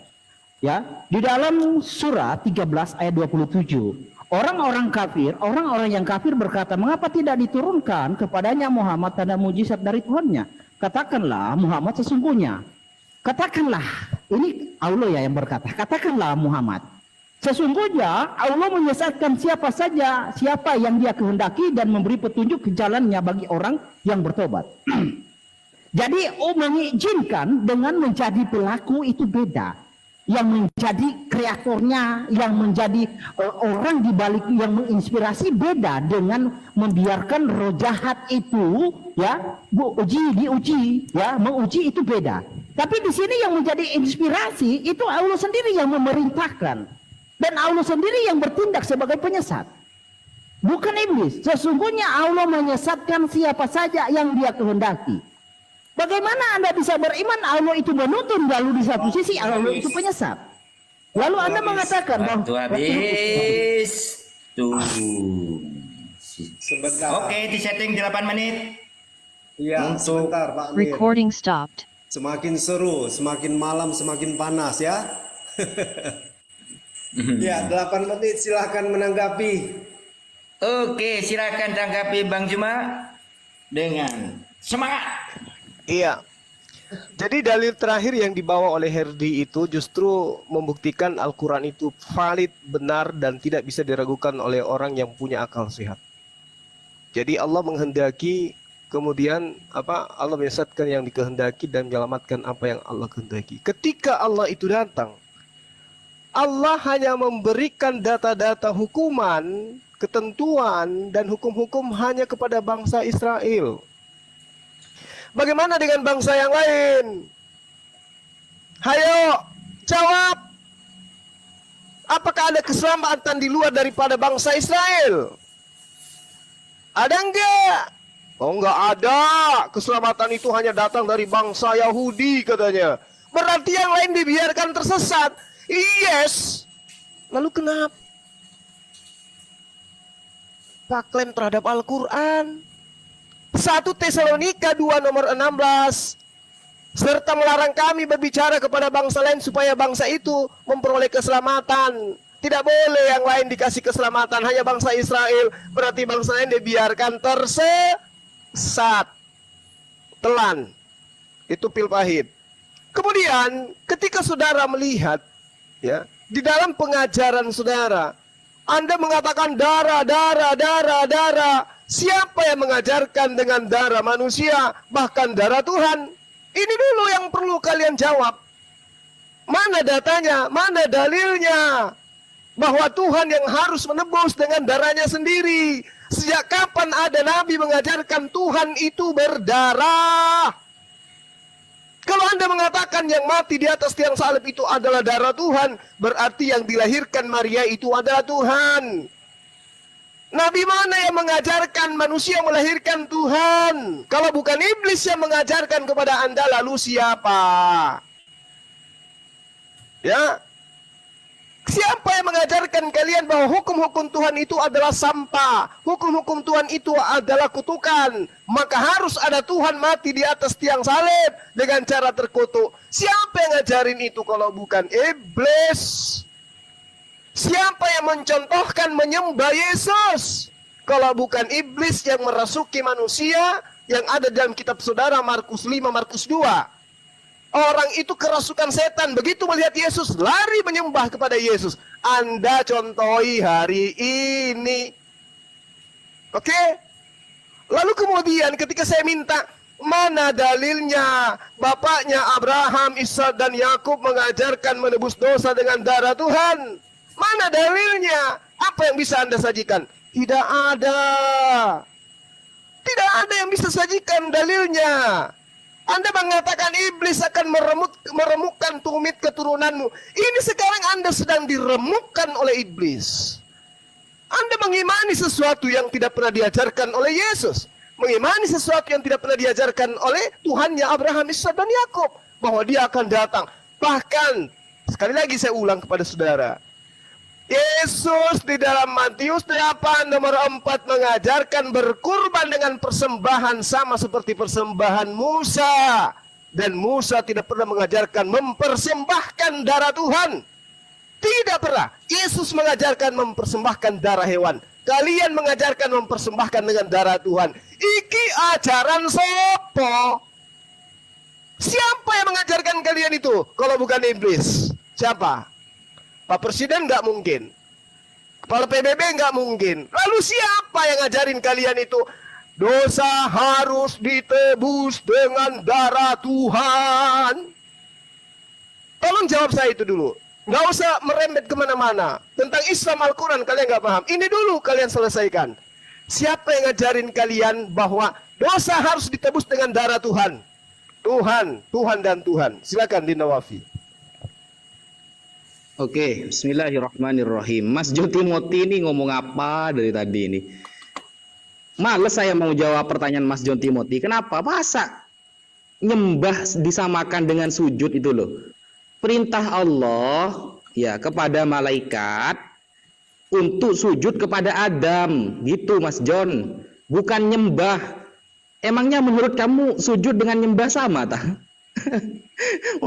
Ya, di dalam surah 13 ayat 27, orang-orang yang kafir berkata, "Mengapa tidak diturunkan kepadanya Muhammad tanda mujizat dari Tuhannya? Katakanlah Muhammad sesungguhnya." Katakanlah, ini Allah ya yang berkata, katakanlah Muhammad, sesungguhnya Allah menyesatkan siapa yang dia kehendaki dan memberi petunjuk ke jalannya bagi orang yang bertobat. Jadi mengizinkan dengan menjadi pelaku itu beda. Yang menjadi kreatornya, yang menjadi orang di balik yang menginspirasi beda dengan membiarkan roh jahat itu ya diuji ya, menguji itu beda. Tapi di sini yang menjadi inspirasi itu Allah sendiri yang memerintahkan. Dan Allah sendiri yang bertindak sebagai penyesat. Bukan iblis. Sesungguhnya Allah menyesatkan siapa saja yang dia kehendaki. Bagaimana Anda bisa beriman Allah itu menuntun, lalu di satu sisi Allah itu penyesat? Lalu Anda mengatakan bahwa Waktu habis. Tuh. Sebentar. Oke, disetting 8 menit. Iya, sebentar Pak Amir. Recording stopped. Semakin seru, semakin malam semakin panas ya. Ya, 8 menit silahkan menanggapi. Oke, silakan tanggapi Bang Juma dengan semangat. Iya. Jadi dalil terakhir yang dibawa oleh Herdi itu justru membuktikan Al-Quran itu valid, benar, dan tidak bisa diragukan oleh orang yang punya akal sehat. Jadi Allah menghendaki, kemudian Allah menyesatkan yang dikehendaki dan menyelamatkan apa yang Allah kehendaki. Ketika Allah itu datang, Allah hanya memberikan data-data hukuman, ketentuan, dan hukum-hukum hanya kepada bangsa Israel. Bagaimana dengan bangsa yang lain? Hayo, jawab. Apakah ada keselamatan di luar daripada bangsa Israel? Ada enggak? Oh, enggak ada. Keselamatan itu hanya datang dari bangsa Yahudi katanya. Berarti yang lain dibiarkan tersesat. Yes. Lalu kenapa? Pak klaim terhadap Al-Quran. 1 Tesalonika 2 nomor 16. Serta melarang kami berbicara kepada bangsa lain supaya bangsa itu memperoleh keselamatan. Tidak boleh yang lain dikasih keselamatan, hanya bangsa Israel. Berarti bangsa lain dibiarkan tersesat. Telan. Itu pil pahit. Kemudian ketika saudara melihat, ya, di dalam pengajaran saudara, Anda mengatakan darah. Siapa yang mengajarkan dengan darah manusia, bahkan darah Tuhan? Ini dulu yang perlu kalian jawab. Mana datanya? Mana dalilnya? Bahwa Tuhan yang harus menebus dengan darahnya sendiri. Sejak kapan ada nabi mengajarkan Tuhan itu berdarah? Kalau Anda mengatakan yang mati di atas tiang salib itu adalah darah Tuhan, berarti yang dilahirkan Maria itu adalah Tuhan. Nabi mana yang mengajarkan manusia melahirkan Tuhan? Kalau bukan iblis yang mengajarkan kepada Anda, lalu siapa? Ya, siapa yang mengajarkan kalian bahwa hukum-hukum Tuhan itu adalah sampah? Hukum-hukum Tuhan itu adalah kutukan. Maka harus ada Tuhan mati di atas tiang salib dengan cara terkutuk. Siapa yang ngajarin itu kalau bukan iblis? Siapa yang mencontohkan menyembah Yesus? Kalau bukan iblis yang merasuki manusia yang ada dalam kitab saudara Markus 5, Markus 2. Orang itu kerasukan setan. Begitu melihat Yesus, lari menyembah kepada Yesus. Anda contohi hari ini. Oke? Lalu kemudian ketika saya minta, mana dalilnya? Bapaknya Abraham, Ishak, dan Yakub mengajarkan menebus dosa dengan darah Tuhan. Mana dalilnya? Apa yang bisa Anda sajikan? Tidak ada. Tidak ada yang bisa sajikan dalilnya. Anda mengatakan iblis akan meremukkan tumit keturunanmu. Ini sekarang Anda sedang diremukkan oleh iblis. Anda mengimani sesuatu yang tidak pernah diajarkan oleh Yesus. Mengimani sesuatu yang tidak pernah diajarkan oleh Tuhannya Abraham, Ishak, dan Yakub. Bahwa dia akan datang. Bahkan, sekali lagi saya ulang kepada saudara. Yesus di dalam Matius 8 nomor 4 mengajarkan berkurban dengan persembahan sama seperti persembahan Musa. Dan Musa tidak pernah mengajarkan mempersembahkan darah Tuhan. Tidak pernah. Yesus mengajarkan mempersembahkan darah hewan. Kalian mengajarkan mempersembahkan dengan darah Tuhan. Iki ajaran sopo? Siapa yang mengajarkan kalian itu? Kalau bukan iblis. Siapa? Pak Presiden nggak mungkin. Kepala PBB nggak mungkin. Lalu siapa yang ngajarin kalian itu? Dosa harus ditebus dengan darah Tuhan. Tolong jawab saya itu dulu. Nggak usah merembet kemana-mana. Tentang Islam Al-Quran kalian nggak paham. Ini dulu kalian selesaikan. Siapa yang ngajarin kalian bahwa dosa harus ditebus dengan darah Tuhan? Tuhan, Tuhan dan Tuhan. Silakan Dina Wafi. Oke, Bismillahirrahmanirrahim. Mas Jo Timothy ini ngomong apa dari tadi ini? Males saya mau jawab pertanyaan Mas John Timothy. Kenapa? Masa nyembah disamakan dengan sujud itu loh. Perintah Allah ya kepada malaikat untuk sujud kepada Adam, gitu Mas John. Bukan nyembah. Emangnya menurut kamu sujud dengan nyembah sama tah?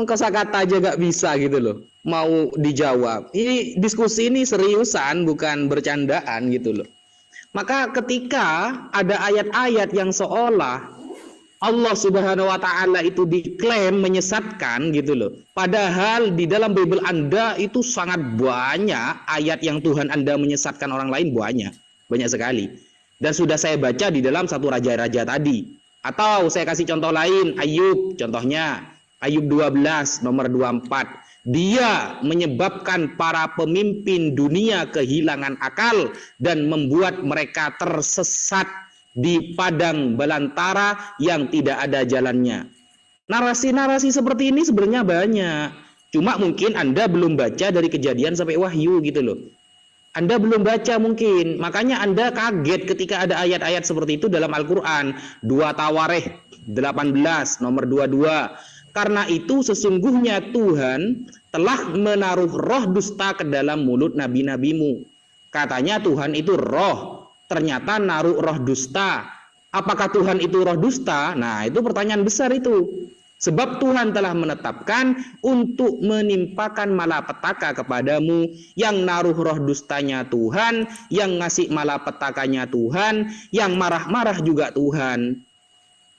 Kata aja gak bisa gitu loh. Mau dijawab. Ini diskusi ini seriusan, bukan bercandaan gitu loh. Maka ketika ada ayat-ayat yang seolah Allah Subhanahu wa taala itu diklaim menyesatkan gitu loh. Padahal di dalam Bible Anda itu sangat banyak ayat yang Tuhan Anda menyesatkan orang lain, banyak. Banyak sekali. Dan sudah saya baca di dalam satu raja-raja tadi. Atau saya kasih contoh lain, Ayub contohnya. Ayub 12 nomor 24. Dia menyebabkan para pemimpin dunia kehilangan akal dan membuat mereka tersesat di padang belantara yang tidak ada jalannya. Narasi-narasi seperti ini sebenarnya banyak. Cuma mungkin Anda belum baca dari Kejadian sampai Wahyu gitu loh. Anda belum baca mungkin. Makanya Anda kaget ketika ada ayat-ayat seperti itu dalam Al-Quran. 2 Tawarikh 18 nomor 22. Karena itu sesungguhnya Tuhan telah menaruh roh dusta ke dalam mulut nabi-nabimu. Katanya Tuhan itu roh, ternyata naruh roh dusta. Apakah Tuhan itu roh dusta? Nah, itu pertanyaan besar itu. Sebab Tuhan telah menetapkan untuk menimpakan malapetaka kepadamu, yang naruh roh dustanya Tuhan, yang ngasih malapetakanya Tuhan, yang marah-marah juga Tuhan.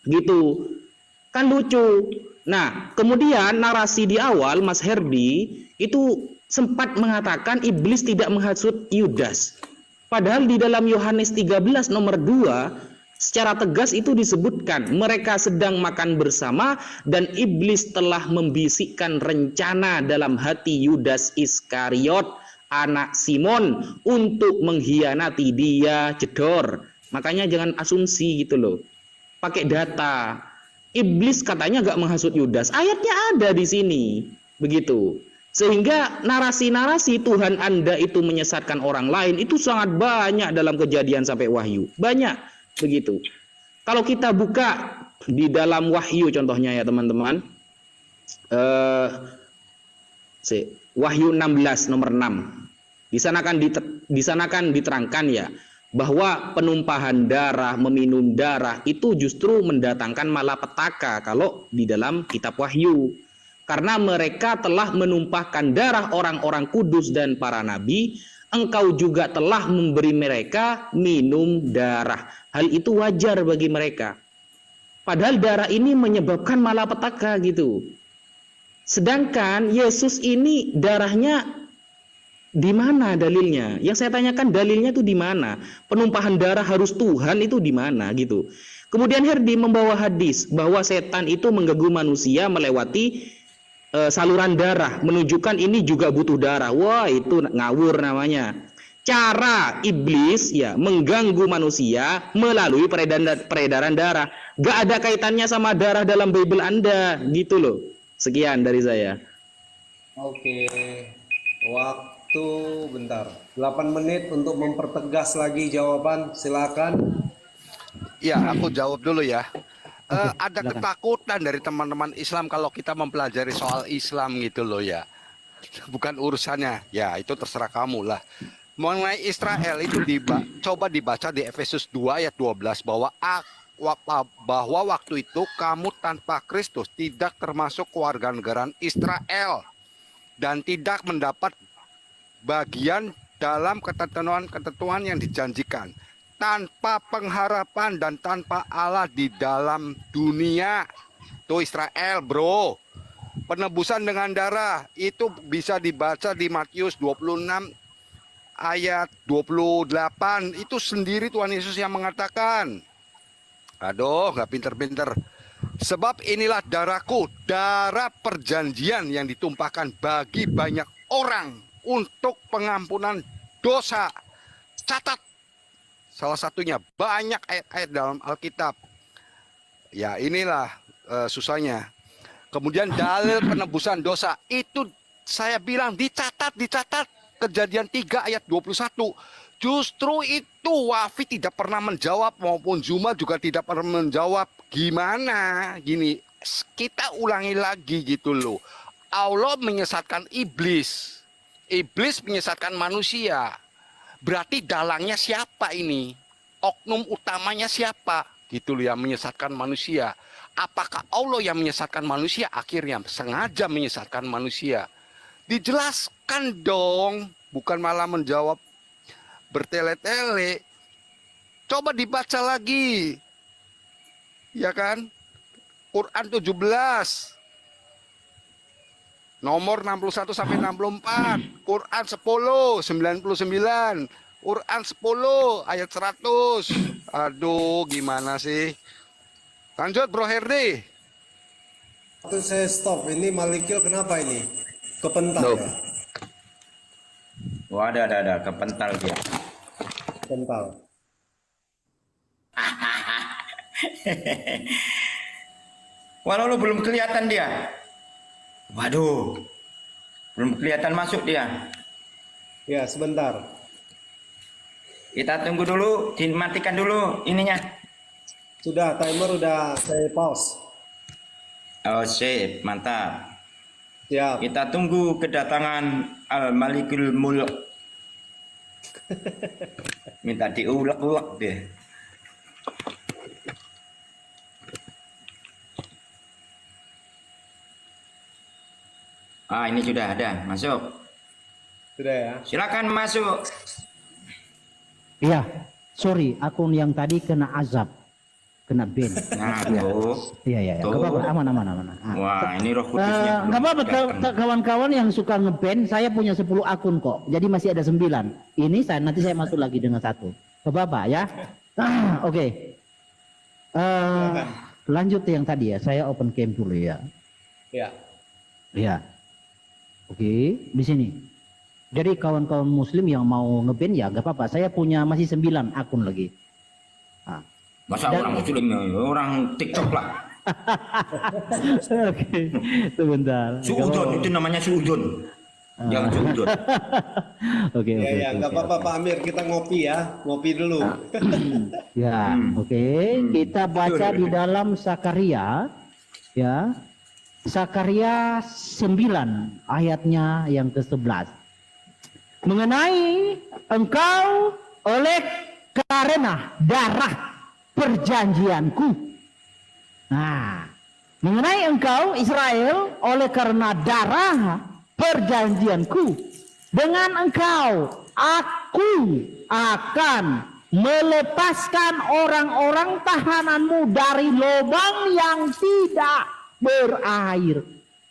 Gitu. Kan lucu. Nah, kemudian narasi di awal Mas Herdi itu sempat mengatakan iblis tidak menghasut Yudas. Padahal di dalam Yohanes 13 nomor 2 secara tegas itu disebutkan mereka sedang makan bersama dan iblis telah membisikkan rencana dalam hati Yudas Iskariot anak Simon untuk mengkhianati dia. Jedor. Makanya jangan asumsi gitu loh. Pakai data. Iblis katanya gak menghasut Yudas. Ayatnya ada di sini. Begitu. Sehingga narasi-narasi Tuhan Anda itu menyesatkan orang lain itu sangat banyak dalam Kejadian sampai Wahyu. Banyak. Begitu. Kalau kita buka di dalam Wahyu contohnya ya teman-teman. Wahyu 16 nomor 6. Di sana kan diterangkan ya bahwa penumpahan darah, meminum darah itu justru mendatangkan malapetaka kalau di dalam kitab Wahyu. Karena mereka telah menumpahkan darah orang-orang kudus dan para nabi, engkau juga telah memberi mereka minum darah. Hal itu wajar bagi mereka. Padahal darah ini menyebabkan malapetaka gitu. Sedangkan Yesus ini darahnya di mana dalilnya? Yang saya tanyakan dalilnya itu di mana? Penumpahan darah harus Tuhan itu di mana gitu. Kemudian Herdi membawa hadis bahwa setan itu mengganggu manusia melewati saluran darah, menunjukkan ini juga butuh darah. Wah, itu ngawur namanya. Cara iblis ya mengganggu manusia melalui peredaran darah. Gak ada kaitannya sama darah dalam Bible Anda gitu loh. Sekian dari saya. Oke. Waktu bentar. 8 menit untuk mempertegas lagi jawaban. Silakan. Ya, aku jawab dulu ya. Ada ketakutan dari teman-teman Islam kalau kita mempelajari soal Islam gitu loh ya. Bukan urusannya. Ya, itu terserah kamu lah. Mengenai Israel itu coba dibaca di Efesus 2 ayat 12 bahwa waktu itu kamu tanpa Kristus tidak termasuk kewarganegaraan Israel dan tidak mendapat bagian dalam ketentuan yang dijanjikan, tanpa pengharapan dan tanpa Allah di dalam dunia. Tuh Israel bro. Penebusan dengan darah itu bisa dibaca di Matius 26 ayat 28. Itu sendiri Tuhan Yesus yang mengatakan. Aduh gak pinter-pinter. Sebab inilah darahku, darah perjanjian yang ditumpahkan bagi banyak orang untuk pengampunan dosa. Catat. Salah satunya banyak ayat-ayat dalam Alkitab. Ya inilah susahnya. Kemudian dalil penebusan dosa itu saya bilang dicatat Kejadian 3 ayat 21. Justru itu Wafi tidak pernah menjawab maupun Zuma juga tidak pernah menjawab. Gimana? Gini, kita ulangi lagi gitu loh. Allah menyesatkan iblis. Iblis menyesatkan manusia. Berarti dalangnya siapa ini? Oknum utamanya siapa? Gitu loh yang menyesatkan manusia. Apakah Allah yang menyesatkan manusia? Akhirnya sengaja menyesatkan manusia. Dijelaskan dong, bukan malah menjawab bertele-tele. Coba dibaca lagi. Ya kan? Quran 17. Nomor 61 sampai 64. Quran 10 99. Quran 10 ayat 100. Aduh, gimana sih? Lanjut Bro Herdi. Waktu saya stop, ini Malikil kenapa ini? Kepental ya? Oh, ada kepental dia. Kepental. Walau lu belum kelihatan dia. Waduh, belum kelihatan masuk dia. Ya, sebentar. Kita tunggu dulu, dimatikan dulu ininya. Sudah, timer udah saya pause. Oh sip, mantap. Siap. Kita tunggu kedatangan Al-Malikul Mulk. Minta diulek-ulek deh. Ah, ini sudah ada, masuk. Sudah ya? Silakan masuk. Iya, sorry, akun yang tadi kena azab, kena ban. Nah, Iya. tuh. Iya. Nggak apa-apa, aman. Ah. Wah, ini roh kudusnya. Nggak apa-apa, datang. kawan-kawan yang suka ngeban, saya punya 10 akun kok. Jadi masih ada 9. Ini nanti saya masuk lagi dengan 1. Nggak apa-apa ya. Oke. Lanjut yang tadi ya, saya open cam dulu ya. Ya. Ya. Oke, di sini. Jadi kawan-kawan muslim yang mau ngeban ya nggak apa-apa. Saya punya masih 9 akun lagi. Ah. Masa orang muslim, orang TikTok lah. Oke, sebentar. Suudon, itu namanya suudon. Jangan suudon. Oke. Ya, nggak apa-apa Pak Amir, kita ngopi ya. Ngopi dulu. Ya, oke. Kita baca di dalam Sakaria, ya. Sakaria 9 ayatnya yang ke-11. Mengenai engkau oleh karena darah perjanjianku. Nah, mengenai engkau Israel oleh karena darah perjanjianku, dengan engkau aku akan melepaskan orang-orang tahananmu dari lubang yang tidak berair.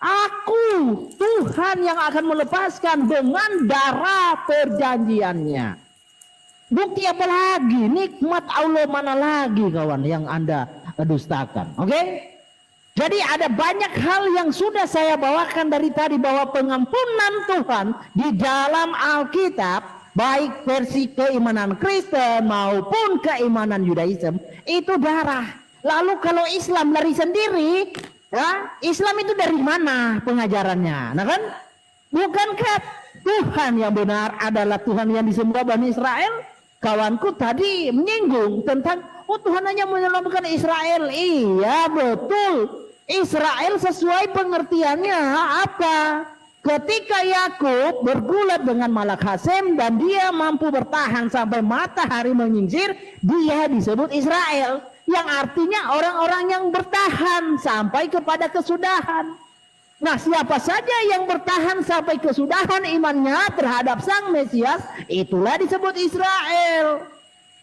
Aku Tuhan yang akan melepaskan dengan darah perjanjiannya. Bukti apa lagi? Nikmat Allah mana lagi kawan yang Anda dustakan? Oke? Jadi ada banyak hal yang sudah saya bawakan dari tadi, bahwa pengampunan Tuhan di dalam Alkitab, baik versi keimanan Kristen maupun keimanan Yudaism, itu darah. Lalu kalau Islam lari sendiri, ya, Islam itu dari mana pengajarannya? Nah kan, bukankah Tuhan yang benar adalah Tuhan yang disembah Bani Israel? Kawanku tadi menyinggung tentang, oh Tuhan hanya menyelamatkan Israel. Iya betul, Israel sesuai pengertiannya apa? Ketika Yakub bergulat dengan Malak Hasem dan dia mampu bertahan sampai matahari menyingsir, dia disebut Israel, yang artinya orang-orang yang bertahan sampai kepada kesudahan. Nah, siapa saja yang bertahan sampai kesudahan imannya terhadap Sang Mesias, itulah disebut Israel.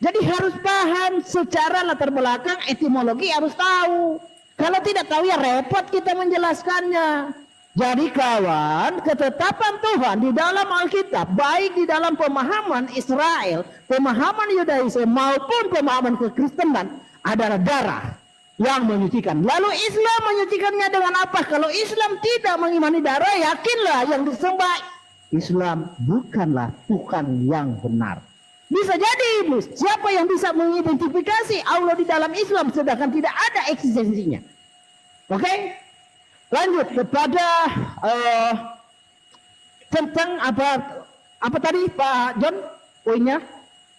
Jadi harus paham secara latar belakang etimologi, harus tahu. Kalau tidak tahu ya repot kita menjelaskannya. Jadi kawan, ketetapan Tuhan di dalam Alkitab, baik di dalam pemahaman Israel, pemahaman Yudaisme maupun pemahaman kekristenan, adalah darah yang menyucikan. Lalu Islam menyucikannya dengan apa? Kalau Islam tidak mengimani darah, yakinlah yang disembah Islam bukanlah Tuhan yang benar. Bisa jadi iblis. Siapa yang bisa mengidentifikasi Allah di dalam Islam sedangkan tidak ada eksistensinya? Oke? Lanjut kepada tentang apa tadi Pak John poinnya?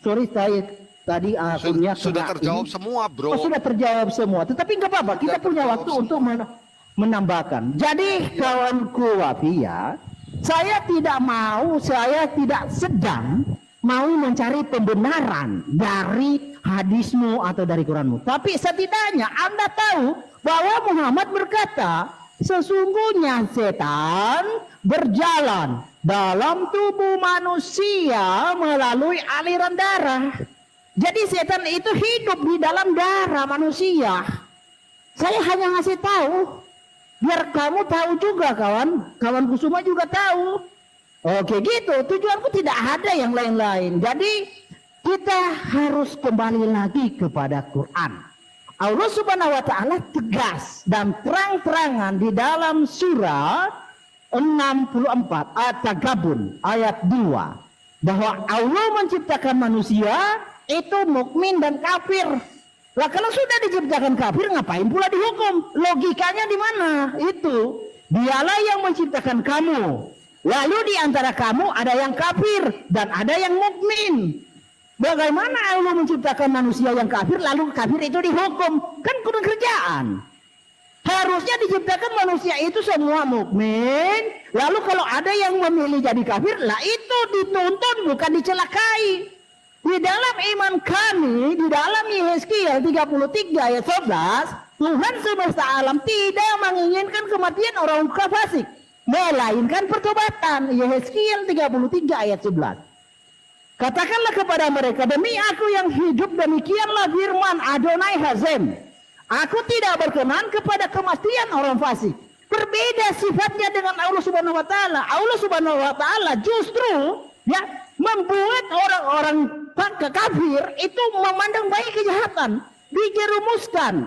Sorry saya tadi akunnya Sudah kena terjawab ini. semua, bro. Oh, sudah terjawab semua. Tetapi nggak apa-apa, kita punya waktu untuk menambahkan. Jadi kawanku Wafi ya, saya tidak sedang mau mencari pembenaran dari hadismu atau dari Quranmu. Tapi setidaknya Anda tahu bahwa Muhammad berkata, sesungguhnya setan berjalan dalam tubuh manusia melalui aliran darah. Jadi setan itu hidup di dalam darah manusia. Saya hanya ngasih tahu biar kamu tahu juga, kawanku semua juga tahu. Oke gitu, tujuanku tidak ada yang lain-lain. Jadi kita harus kembali lagi kepada Quran. Allah Subhanahu wa taala tegas dan terang-terangan di dalam surah 64 At-Tagabun ayat 2 bahwa Allah menciptakan manusia itu mukmin dan kafir. Lah kalau sudah diciptakan kafir ngapain pula dihukum? Logikanya di mana? Itu dialah yang menciptakan kamu. Lalu di antara kamu ada yang kafir dan ada yang mukmin. Bagaimana Allah menciptakan manusia yang kafir lalu kafir itu dihukum? Kan kurang kerjaan. Harusnya diciptakan manusia itu semua mukmin. Lalu kalau ada yang memilih jadi kafir, lah itu dituntun bukan dicelakai. Di dalam iman kami, di dalam Yehezkiel 33 ayat 11, Tuhan semesta alam tidak menginginkan kematian orang fasik, melainkan pertobatan. Yehezkiel 33 ayat 11. Katakanlah kepada mereka, demi aku yang hidup demikianlah firman Adonai Hazem. Aku tidak berkenan kepada kematian orang fasik. Berbeda sifatnya dengan Allah Subhanahu wa taala. Allah Subhanahu wa taala justru ya membuat orang-orang kafir itu memandang baik kejahatan, dijerumuskan.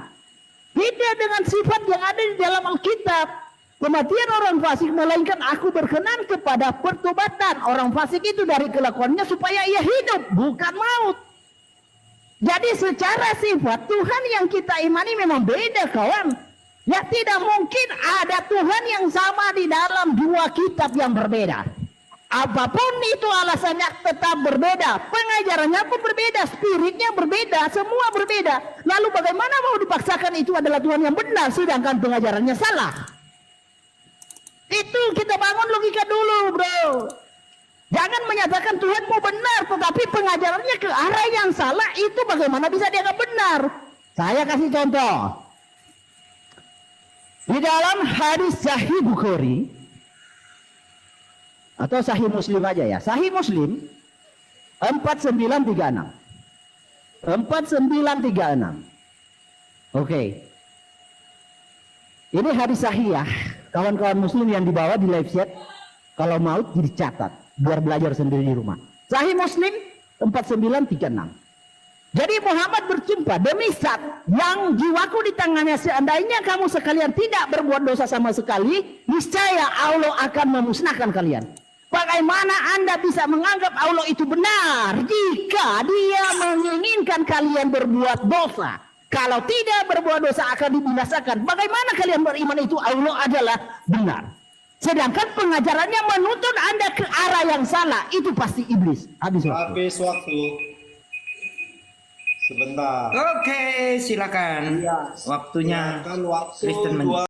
Beda dengan sifat yang ada di dalam Alkitab. Kematian orang fasik melainkan aku berkenan kepada pertobatan orang fasik itu dari kelakuannya supaya ia hidup, bukan maut. Jadi secara sifat Tuhan yang kita imani memang beda, kawan. Ya tidak mungkin ada Tuhan yang sama di dalam dua kitab yang berbeda. Apapun itu alasannya tetap berbeda, pengajarannya pun berbeda, spiritnya berbeda, semua berbeda. Lalu bagaimana mau dipaksakan itu adalah Tuhan yang benar sedangkan pengajarannya salah? Itu kita bangun logika dulu, bro. Jangan menyatakan Tuhanmu benar tetapi pengajarannya ke arah yang salah, itu bagaimana bisa dianggap benar? Saya kasih contoh. Di dalam hadis Sahih Bukhari atau Sahih Muslim aja ya. Sahih Muslim 4936. 4936. Oke. Ini hadis sahih ya. Kawan-kawan muslim yang dibawa di live chat, kalau mau dicatat biar belajar sendiri di rumah. Sahih Muslim 4936. Jadi Muhammad bersumpah, demi Zat yang jiwaku di tangannya, seandainya kamu sekalian tidak berbuat dosa sama sekali, niscaya Allah akan memusnahkan kalian. Bagaimana Anda bisa menganggap Allah itu benar jika Dia menginginkan kalian berbuat dosa? Kalau tidak berbuat dosa akan dibinasakan. Bagaimana kalian beriman itu Allah adalah benar? Sedangkan pengajarannya menuntun Anda ke arah yang salah, itu pasti iblis. Habis waktu. Sebentar. Oke, silakan. Iya, Waktunya silakan waktu Kristen 2